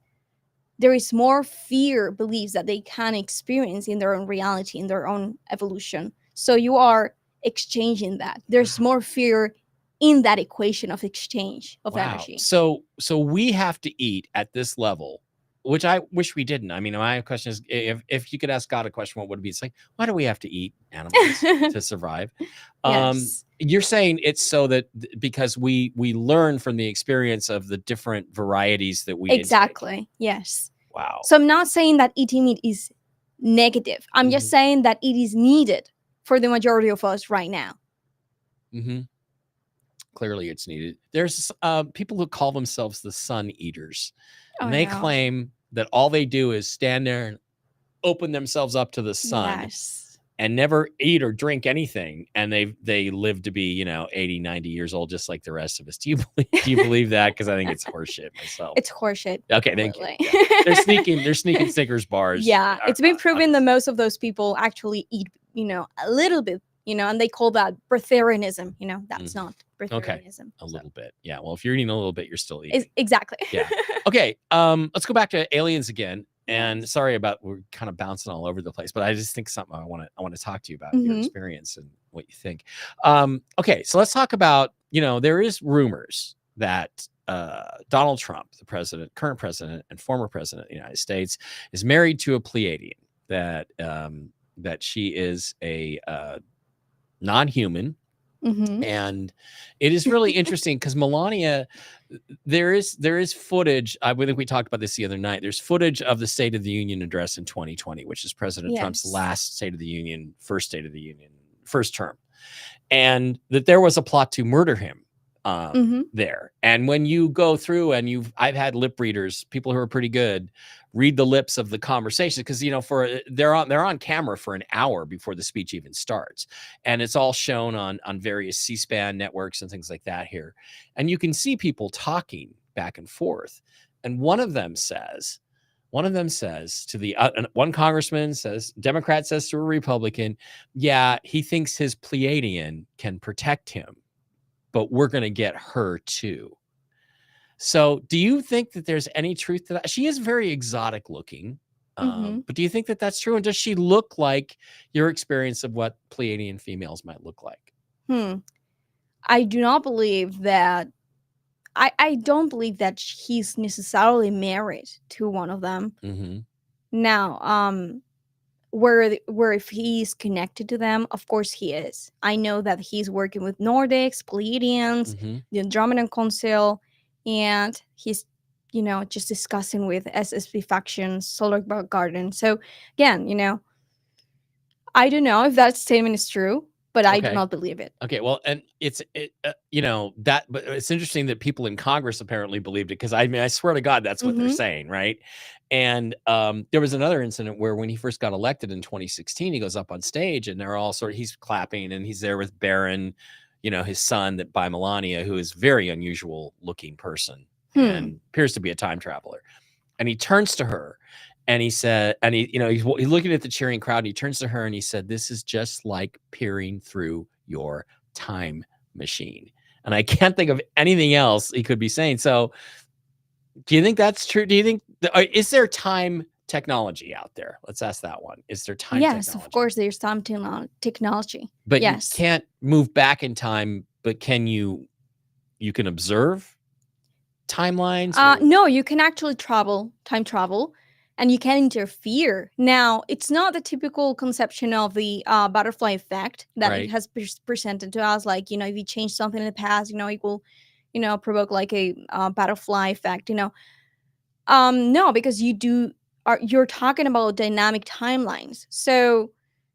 Speaker 2: there is more fear beliefs that they can experience in their own reality, in their own evolution. So you are exchanging that. There's more fear in that equation of exchange of energy.
Speaker 1: So we have to eat at this level, which I wish we didn't. I mean, my question is, if you could ask God a question, what would it be? It's like, why do we have to eat animals to survive?
Speaker 2: Yes.
Speaker 1: You're saying it's so that because we learn from the experience of the different varieties that we
Speaker 2: exactly
Speaker 1: intake.
Speaker 2: Yes.
Speaker 1: Wow.
Speaker 2: So I'm not saying that eating meat is negative. I'm just saying that it is needed for the majority of us right now.
Speaker 1: Clearly it's needed. There's people who call themselves the sun eaters. And they claim that all they do is stand there and open themselves up to the sun and never eat or drink anything, and they live to be 80, 90 years old just like the rest of us. Do you believe that? Because I think it's horseshit myself.
Speaker 2: It's horseshit.
Speaker 1: Okay, thank you. Yeah. They're sneaking Snickers bars.
Speaker 2: Yeah, it's been proven that most of those people actually eat a little bit, and they call that breatharianism. That's not breatharianism.
Speaker 1: A little bit. Yeah, well, if you're eating a little bit, you're still eating.
Speaker 2: Exactly.
Speaker 1: Yeah. Okay, let's go back to aliens again. And sorry about, we're kind of bouncing all over the place, but I just think something I want to talk to you about your experience and what you think. Okay, so let's talk about, there is rumors that Donald Trump, the current president and former president of the United States, is married to a Pleiadian, that she is a non-human. And it is really interesting because Melania, there is footage. I think we talked about this the other night. There's footage of the State of the Union address in 2020, which is President Trump's last State of the Union, first State of the Union, first term, and that there was a plot to murder him there. And when you go through and I've had lip readers, people who are pretty good, read the lips of the conversation, because they're on camera for an hour before the speech even starts, and it's all shown on various C-SPAN networks and things like that here, and you can see people talking back and forth. And one of them says to the one congressman says, Democrat says to a Republican, yeah, he thinks his Pleiadian can protect him, but we're going to get her too. So do you think that there's any truth to that? She is very exotic looking, but do you think that that's true? And does she look like your experience of what Pleiadian females might look like?
Speaker 2: I do not believe that. I don't believe that he's necessarily married to one of them. Now, where if he's connected to them, of course he is. I know that he's working with Nordics, Pleiadians, the Andromedan Council, and he's just discussing with SSP factions, Solar Garden. So again, I don't know if that statement is true, but I do not believe it.
Speaker 1: Okay, well, and but it's interesting that people in Congress apparently believed it, because I swear to God, that's what they're saying, right? And there was another incident where when he first got elected in 2016, he goes up on stage and they're all he's clapping, and he's there with Barron, his son, by Melania, who is a very unusual looking person and appears to be a time traveler. And he turns to her and he said, and he's looking at the cheering crowd, and he turns to her and he said, "This is just like peering through your time machine." And I can't think of anything else he could be saying. So do you think that's true? Do you think, is there time technology out there? Let's ask that one. Is there time technology?
Speaker 2: Yes, of course there's time technology.
Speaker 1: But you can't move back in time, but you can observe timelines?
Speaker 2: No, you can actually time travel, and you can interfere. Now, it's not the typical conception of the butterfly effect that it has presented to us. Like, if you change something in the past, it will, provoke like a butterfly effect, no, because you're talking about dynamic timelines. So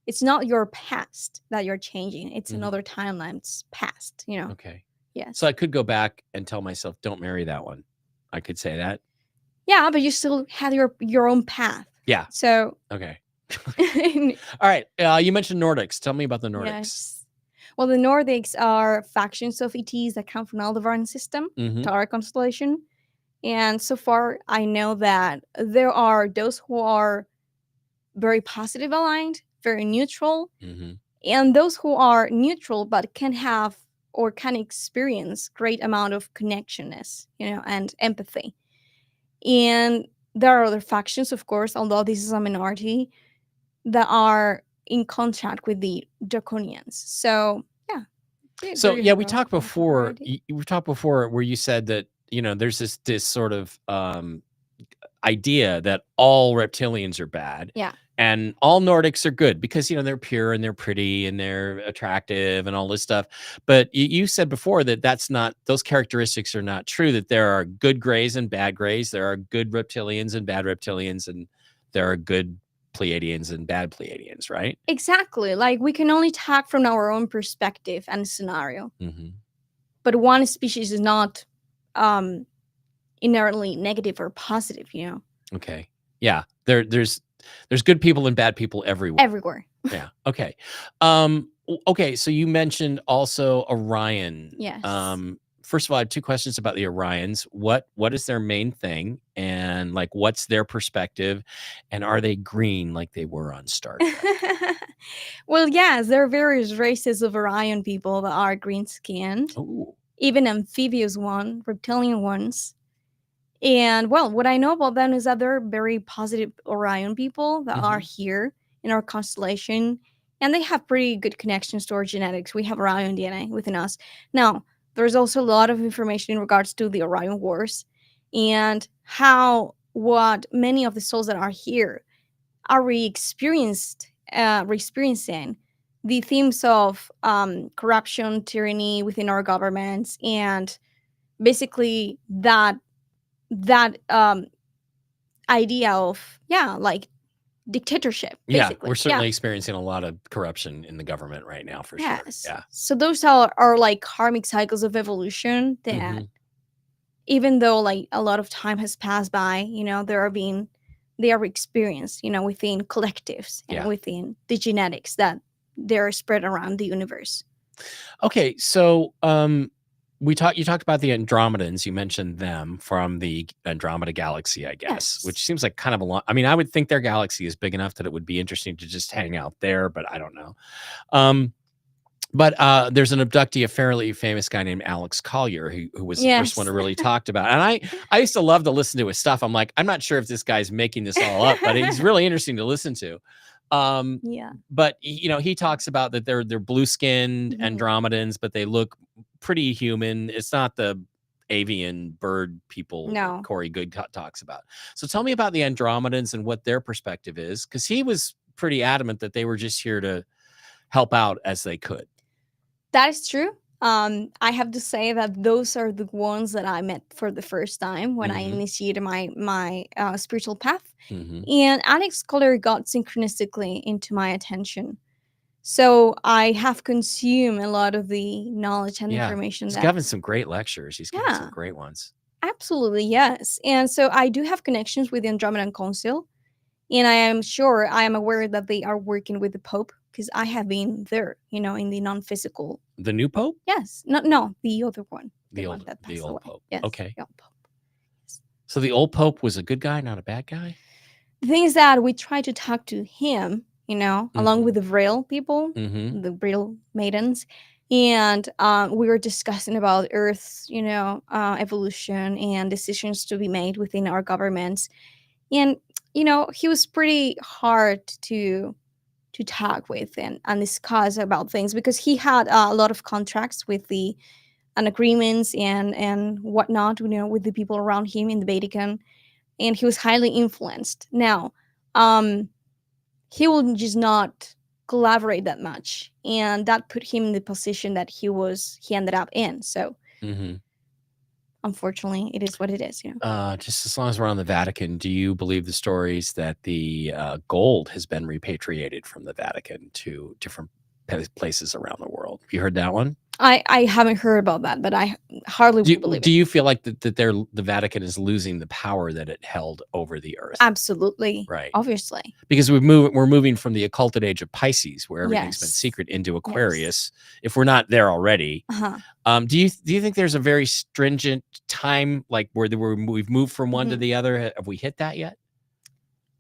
Speaker 2: it's not your past that you're changing. It's another timeline's past,
Speaker 1: Okay.
Speaker 2: Yes.
Speaker 1: So I could go back and tell myself, don't marry that one. I could say that.
Speaker 2: Yeah, but you still had your own path.
Speaker 1: Yeah.
Speaker 2: So.
Speaker 1: Okay. All right. You mentioned Nordics. Tell me about the Nordics.
Speaker 2: Yes. Well, the Nordics are factions of ETs that come from Aldebaran system, Tara constellation. And so far, I know that there are those who are very positive aligned, very neutral, and those who are neutral but can have or can experience great amount of connectionness, and empathy. And there are other factions, of course, although this is a minority, that are in contact with the Draconians. So, yeah.
Speaker 1: So, we talked before. We've talked before where you said that, there's this sort of idea that all reptilians are bad.
Speaker 2: Yeah.
Speaker 1: And all Nordics are good because, they're pure and they're pretty and they're attractive and all this stuff. But you said before that those characteristics are not true, that there are good grays and bad grays. There are good reptilians and bad reptilians, and there are good Pleiadians and bad Pleiadians, right?
Speaker 2: Exactly. Like, we can only talk from our own perspective and scenario. But one species is not inherently negative or positive,
Speaker 1: Okay. Yeah. There's good people and bad people everywhere. Yeah. Okay. Okay. So you mentioned also Orion.
Speaker 2: Yes.
Speaker 1: First of all, I have two questions about the Orions. What is their main thing, and like what's their perspective, and are they green like they were on Star Trek?
Speaker 2: Well, yes, there are various races of Orion people that are green skinned,
Speaker 1: Oh.
Speaker 2: even amphibious one, reptilian ones. And well, what I know about them is that they're very positive Orion people that are here in our constellation, and they have pretty good connections to our genetics. We have Orion DNA within us. Now, there's also a lot of information in regards to the Orion Wars and how what many of the souls that are here are re-experiencing the themes of corruption, tyranny within our governments, and basically that idea of like dictatorship,
Speaker 1: Yeah,
Speaker 2: basically.
Speaker 1: we're certainly experiencing a lot of corruption in the government right now, for sure. Yeah.
Speaker 2: So those are like karmic cycles of evolution that even though like a lot of time has passed by, they are experienced, within collectives and within the genetics that they're spread around the universe.
Speaker 1: Okay, so you talked about the Andromedans. You mentioned them from the Andromeda galaxy, I guess, which seems like kind of a lot. I mean, I would think their galaxy is big enough that it would be interesting to just hang out there, but I don't know. But there's an abductee, a fairly famous guy named Alex Collier, who was the first one to really talked about. And I used to love to listen to his stuff. I'm like, I'm not sure if this guy's making this all up, but he's really interesting to listen to. But he talks about that they're blue-skinned Andromedans, but they look pretty human. It's not the avian bird people that Corey Good talks about. So tell me about the Andromedans and what their perspective is, because he was pretty adamant that they were just here to help out as they could.
Speaker 2: That is true. I have to say that those are the ones that I met for the first time when I initiated my spiritual path. And Alex Collier got synchronistically into my attention. So I have consumed a lot of the knowledge and information.
Speaker 1: He's given some great lectures. He's given some great ones.
Speaker 2: Absolutely, yes. And so I do have connections with the Andromedan Council. And I am aware that they are working with the Pope, because I have been there, in the non-physical.
Speaker 1: The new Pope?
Speaker 2: Yes. No, the other one.
Speaker 1: The
Speaker 2: one that passed away.
Speaker 1: Pope.
Speaker 2: Yes,
Speaker 1: okay.
Speaker 2: The old Pope. Yes.
Speaker 1: So the old Pope was a good guy, not a bad guy?
Speaker 2: The thing is that we tried to talk to him, along with the Vril people, the Vril maidens. And we were discussing about Earth's, evolution and decisions to be made within our governments. And, he was pretty hard to talk with and discuss about things, because he had a lot of contracts with and agreements and whatnot, with the people around him in the Vatican, and he was highly influenced. Now, he would just not collaborate that much, and that put him in the position that he ended up in. So, unfortunately, it is what it is.
Speaker 1: Just as long as we're on the Vatican, do you believe the stories that the gold has been repatriated from the Vatican to different places around the world? Have you heard that one?
Speaker 2: I haven't heard about that, but I hardly believe it.
Speaker 1: Do you feel like that the Vatican is losing the power that it held over the Earth?
Speaker 2: Absolutely.
Speaker 1: Right.
Speaker 2: Obviously. Because
Speaker 1: we're moving from the occulted age of Pisces, where everything's been secret, into Aquarius. If we're not there already, do you think there's a very stringent time, like where we've moved from one to the other? Have we hit that yet?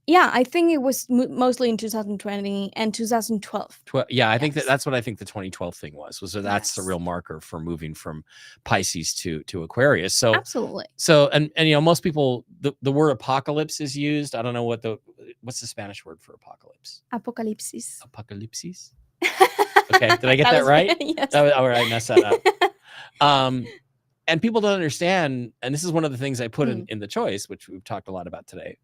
Speaker 2: Yeah, I think it was mostly in 2020 and 2012.
Speaker 1: I think that's what I think the 2012 thing was that's the real marker for moving from Pisces to Aquarius. So
Speaker 2: absolutely.
Speaker 1: So and most people, the word apocalypse is used. I don't know what's the Spanish word for apocalypse?
Speaker 2: Apocalipsis.
Speaker 1: Apocalipsis. Okay, did I get that right?
Speaker 2: Yes.
Speaker 1: All right, I messed that up. And people don't understand, and this is one of the things I put in the choice, which we've talked a lot about today,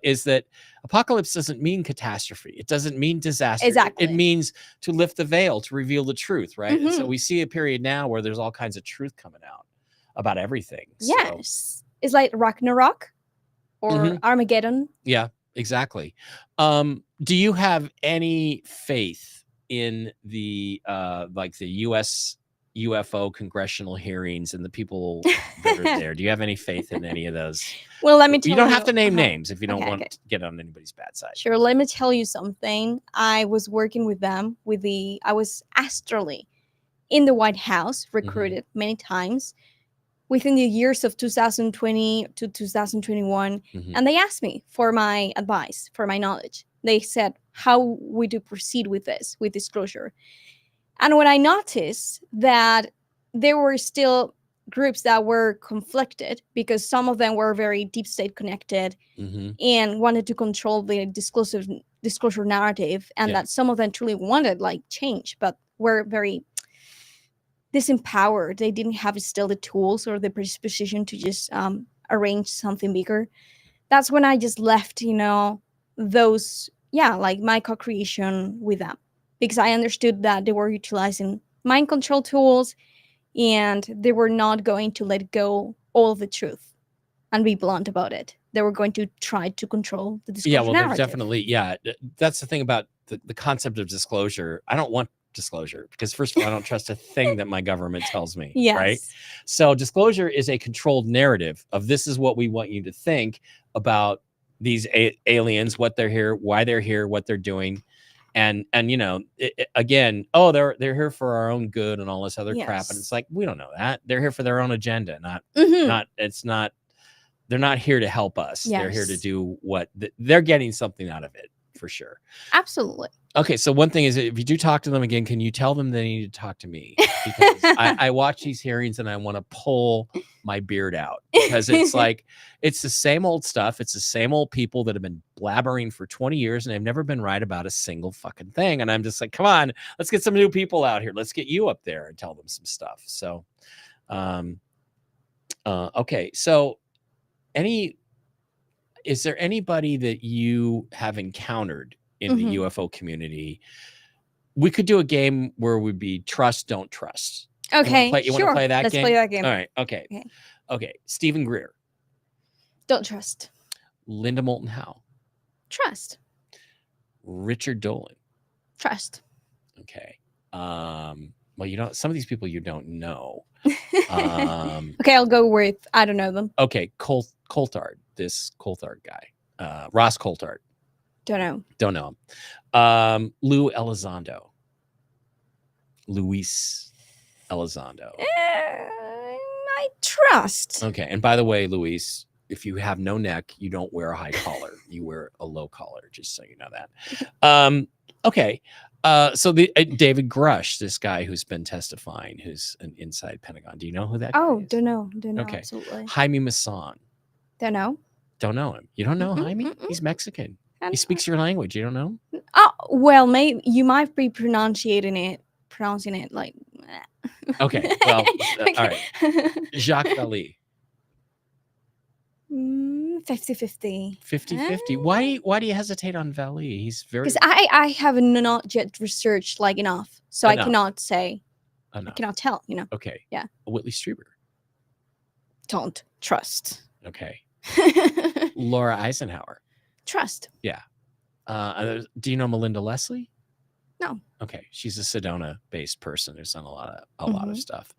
Speaker 1: is that apocalypse doesn't mean catastrophe. It doesn't mean disaster.
Speaker 2: Exactly.
Speaker 1: It means to lift the veil, to reveal the truth, right? And so we see a period now where there's all kinds of truth coming out about everything.
Speaker 2: Yes. So. It's like Ragnarok or Armageddon.
Speaker 1: Yeah, exactly. Do you have any faith in the the UFO congressional hearings and the people that are there? Do you have any faith in any of those?
Speaker 2: Well, let me tell
Speaker 1: You
Speaker 2: you.
Speaker 1: don't have to name names if you don't
Speaker 2: Okay,
Speaker 1: want
Speaker 2: okay.
Speaker 1: to get on anybody's bad side.
Speaker 2: Sure, let me tell you something. I was working with them I was astrally in the White House, recruited many times within the years of 2020 to 2021. And they asked me for my advice, for my knowledge. They said, how would you proceed with this, with disclosure? And when I noticed that there were still groups that were conflicted because some of them were very deep state connected and wanted to control the disclosure narrative, and that some of them truly wanted like change, but were very disempowered. They didn't have still the tools or the predisposition to just arrange something bigger. That's when I just left, those, like my co-creation with them, because I understood that they were utilizing mind control tools and they were not going to let go all of the truth and be blunt about it. They were going to try to control the disclosure narrative.
Speaker 1: There's definitely, that's the thing about the concept of disclosure. I don't want disclosure because first of all, I don't trust a thing that my government tells me. Right. So disclosure is a controlled narrative of this is what we want you to think about these aliens, what they're here, why they're here, what they're doing. And again, they're here for our own good and all this other crap. And it's like, we don't know that. They're here for their own agenda, they're not here to help us. They're here to do what they're getting something out of it for sure.
Speaker 2: Absolutely.
Speaker 1: Okay. So one thing is, if you do talk to them again, can you tell them they need to talk to me? Because I watch these hearings and I want to pull my beard out because it's like, it's the same old stuff. It's the same old people that have been blabbering for 20 years and they've never been right about a single fucking thing. And I'm just like, come on, let's get some new people out here. Let's get you up there and tell them some stuff. So, okay. So is there anybody that you have encountered in the UFO community? We could do a game where we'd be trust, don't trust.
Speaker 2: Okay,
Speaker 1: you want to play that
Speaker 2: Let's
Speaker 1: game?
Speaker 2: play that game.
Speaker 1: All right. Okay. Stephen Greer.
Speaker 2: Don't trust.
Speaker 1: Linda Moulton Howe.
Speaker 2: Trust.
Speaker 1: Richard Dolan.
Speaker 2: Trust.
Speaker 1: Okay. Well, some of these people you don't know.
Speaker 2: Okay, I'll go with I don't know them.
Speaker 1: Okay, Coulthard. This Coulthard guy. Ross Coulthard. Don't know him. Lou Elizondo. Luis Elizondo.
Speaker 2: I trust.
Speaker 1: Okay. And by the way, Luis, if you have no neck, you don't wear a high collar. You wear a low collar, just so you know that. Okay. So David Grush, this guy who's been testifying, who's an inside Pentagon. Do you know who that guy is?
Speaker 2: Don't know.
Speaker 1: Okay.
Speaker 2: Absolutely.
Speaker 1: Jaime Maussan.
Speaker 2: Don't know
Speaker 1: him. You don't know Jaime? He's Mexican. He speaks your language. You don't know him?
Speaker 2: Oh, well, maybe you might be pronouncing it like.
Speaker 1: Okay. Well, all right. Jacques Vallée.
Speaker 2: 50-50.
Speaker 1: 50-50. Why do you hesitate on Vallée? He's very.
Speaker 2: Because I have not yet researched like enough, so I cannot say. I cannot tell.
Speaker 1: Okay.
Speaker 2: Yeah.
Speaker 1: Whitley Strieber.
Speaker 2: Don't trust.
Speaker 1: Okay. Laura Eisenhower.
Speaker 2: Trust.
Speaker 1: Yeah. Do you know Melinda Leslie?
Speaker 2: No.
Speaker 1: Okay. She's a Sedona-based person who's done a lot of stuff.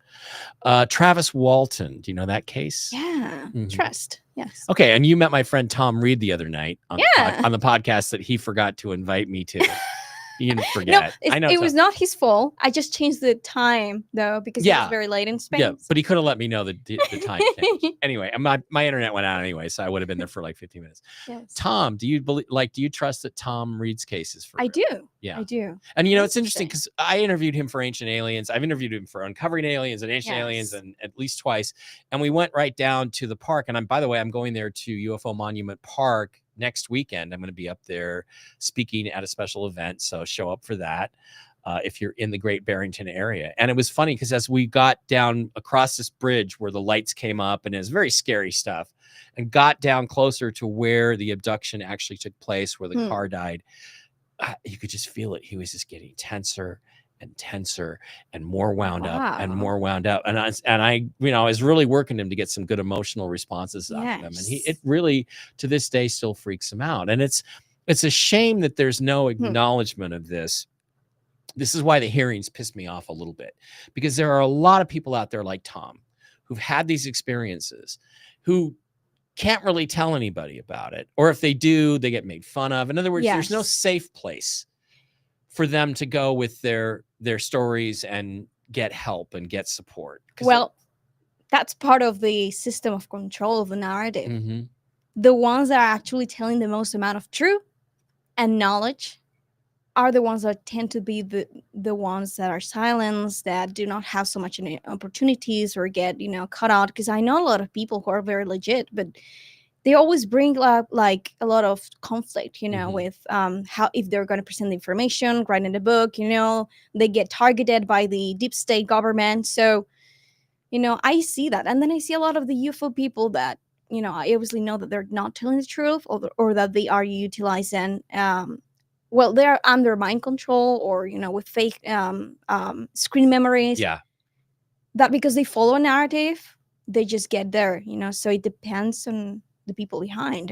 Speaker 1: Travis Walton. Do you know that case?
Speaker 2: Yeah. Trust. Yes.
Speaker 1: Okay. And you met my friend Tom Reed the other night on the podcast that he forgot to invite me to. You didn't forget.
Speaker 2: No,
Speaker 1: I know
Speaker 2: it was not his fault. I just changed the time though because it was very late in Spain.
Speaker 1: Yeah, but he could have let me know the time changed. Anyway, my internet went out anyway, so I would have been there for like 15 minutes.
Speaker 2: Yes.
Speaker 1: Tom, do you trust that Tom Reed's case is for real?
Speaker 2: I do.
Speaker 1: Yeah,
Speaker 2: I do.
Speaker 1: And it's interesting because I interviewed him for Ancient Aliens. I've interviewed him for Uncovering Aliens and Ancient Aliens, and at least twice. And we went right down to the park. And by the way, I'm going there to UFO Monument Park next weekend. I'm going to be up there speaking at a special event, so show up for that if you're in the Great Barrington area. And it was funny because as we got down across this bridge where the lights came up, and it was very scary stuff, and got down closer to where the abduction actually took place, where the car died, you could just feel it. He was just getting tenser and tenser and more wound up and more wound up. And I was really working him to get some good emotional responses out of him. And it really, to this day, still freaks him out. And it's a shame that there's no acknowledgement of this this is why the hearings pissed me off a little bit, because there are a lot of people out there like Tom who've had these experiences who can't really tell anybody about it. Or if they do, they get made fun of. In other words, there's no
Speaker 2: Yes.
Speaker 1: safe place for them to go with their stories and get help and get support.
Speaker 2: Well, that's part of the system of control of the narrative.
Speaker 1: Mhm.
Speaker 2: The ones that are actually telling the most amount of truth and knowledge are the ones that tend to be the ones that are silenced, that do not have so much opportunities or get, cut out. Because I know a lot of people who are very legit, but they always bring up like a lot of conflict,
Speaker 1: Mhm.
Speaker 2: with how, if they're going to present the information, writing the book, they get targeted by the deep state government. So, I see that. And then I see a lot of the UFO people that, I obviously know that they're not telling the truth, or that they are utilizing, they're under mind control, or, with fake screen memories.
Speaker 1: Yeah.
Speaker 2: That because they follow a narrative, they just get there, so it depends on the people behind,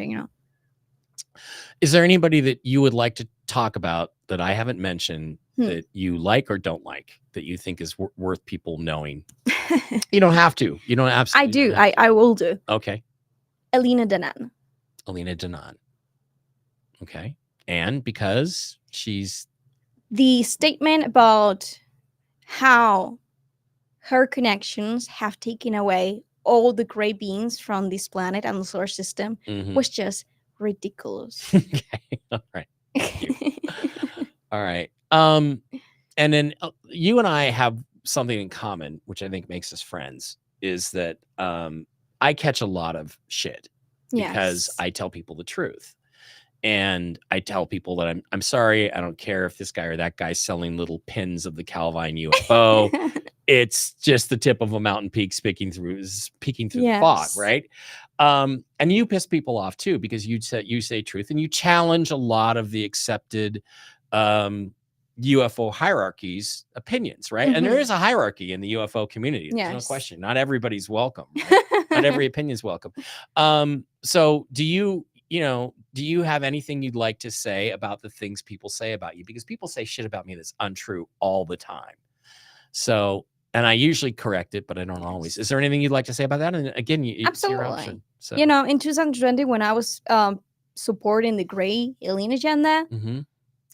Speaker 1: Is there anybody that you would like to talk about that I haven't mentioned that you like or don't like, that you think is worth people knowing? You don't have to. You don't absolutely.
Speaker 2: I do. I will do.
Speaker 1: Okay.
Speaker 2: Elena Danaan.
Speaker 1: Elena Danaan. Okay. And because she's...
Speaker 2: The statement about how her connections have taken away all the gray beings from this planet and the solar system was just ridiculous.
Speaker 1: Okay. All right. All right. And then you and I have something in common, which I think makes us friends, is that I catch a lot of shit because I tell people the truth. And I tell people that I'm sorry, I don't care if this guy or that guy's selling little pins of the Calvine UFO. It's just the tip of a mountain peak peeking through the fog, right? And you piss people off too, because you say truth and you challenge a lot of the accepted UFO hierarchies opinions, right? And there is a hierarchy in the UFO community. There's no question. Not everybody's welcome. Right? Not every opinion is welcome. So do you have anything you'd like to say about the things people say about you? Because people say shit about me that's untrue all the time. So, and I usually correct it, but I don't always. Is there anything you'd like to say about that? And again, it's your option. So.
Speaker 2: In 2020, when I was supporting the gray alien agenda,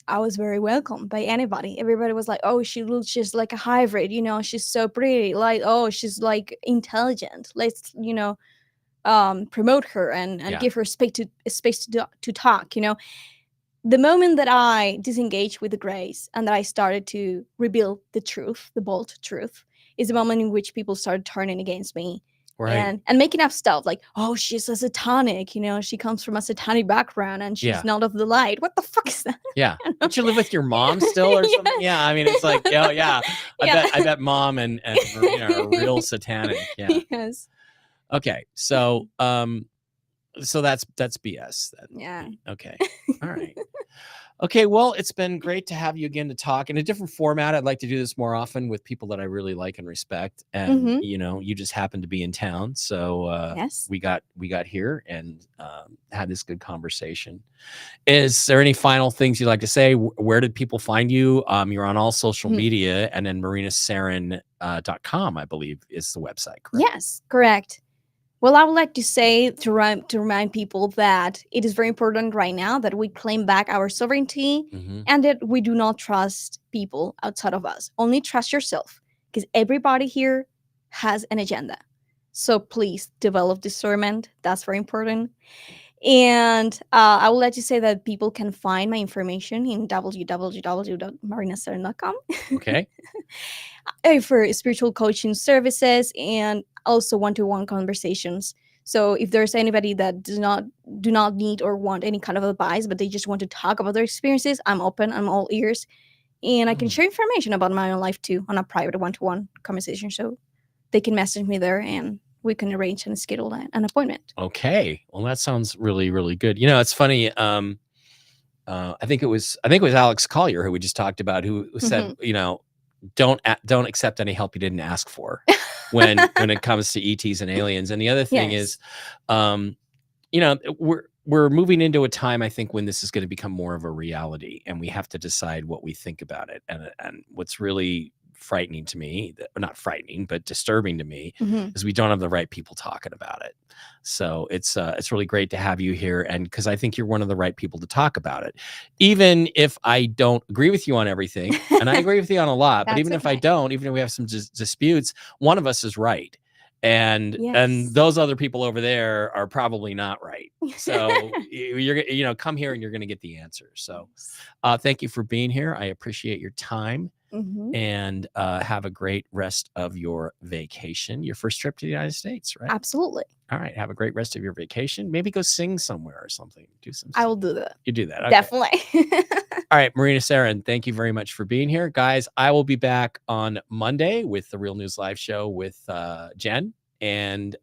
Speaker 2: I was very welcomed by anybody. Everybody was like, oh, she looks just like a hybrid. She's so pretty. Like, oh, she's like intelligent. Let's, promote her and give her space to talk. The moment that I disengaged with the grays and that I started to reveal the truth, the bold truth, is the moment in which people started turning against me.
Speaker 1: Right.
Speaker 2: And making up stuff like, oh, she's a satanic, she comes from a satanic background and she's not of the light. What the fuck is that?
Speaker 1: Yeah. Don't you live with your mom still or something? Yeah. I mean, it's like, I bet mom and Marina are real satanic. Yeah.
Speaker 2: Yes.
Speaker 1: Okay. So so that's BS then.
Speaker 2: Yeah.
Speaker 1: Okay. All right. Okay, well, it's been great to have you again to talk in a different format. I'd like to do this more often with people that I really like and respect. And you just happened to be in town, so we got here and had this good conversation. Is there any final things you'd like to say? Where did people find you? You're on all social media, and then marinaseren.com, I believe, is the website. Correct?
Speaker 2: Yes, correct. Well, I would like to say to remind people that it is very important right now that we claim back our sovereignty and that we do not trust people outside of us. Only trust yourself, because everybody here has an agenda. So please develop discernment. That's very important. And I would like to say that people can find my information in www.marinaseren.com.
Speaker 1: Okay.
Speaker 2: For spiritual coaching services and also one-to-one conversations. So if there's anybody that do not need or want any kind of advice, but they just want to talk about their experiences, I'm open. I'm all ears. And I can share information about my own life too on a private one-to-one conversation. So they can message me there and we can arrange and schedule an appointment. Okay.
Speaker 1: Well, that sounds really, really good. It's funny. I think it was Alex Collier who we just talked about, who said, don't accept any help you didn't ask for when it comes to ETs and aliens. And the other thing is, we're moving into a time, I think, when this is going to become more of a reality, and we have to decide what we think about it. And what's really frightening to me, not frightening, but disturbing to me, is we don't have the right people talking about it. So it's really great to have you here, and because I think you're one of the right people to talk about it, even if I don't agree with you on everything, and I agree with you on a lot, but even if I don't, even if we have some disputes, one of us is right. And those other people over there are probably not right. So you're come here and you're going to get the answer. So thank you for being here. I appreciate your time. And have a great rest of your vacation. Your first trip to the United States, right?
Speaker 2: Absolutely.
Speaker 1: All right. Have a great rest of your vacation. Maybe go sing somewhere or something. Do some.
Speaker 2: I will do that.
Speaker 1: You do that. Okay.
Speaker 2: Definitely.
Speaker 1: All right, Marina, Seren, thank you very much for being here. Guys, I will be back on Monday with the Real News Live show with Jen. And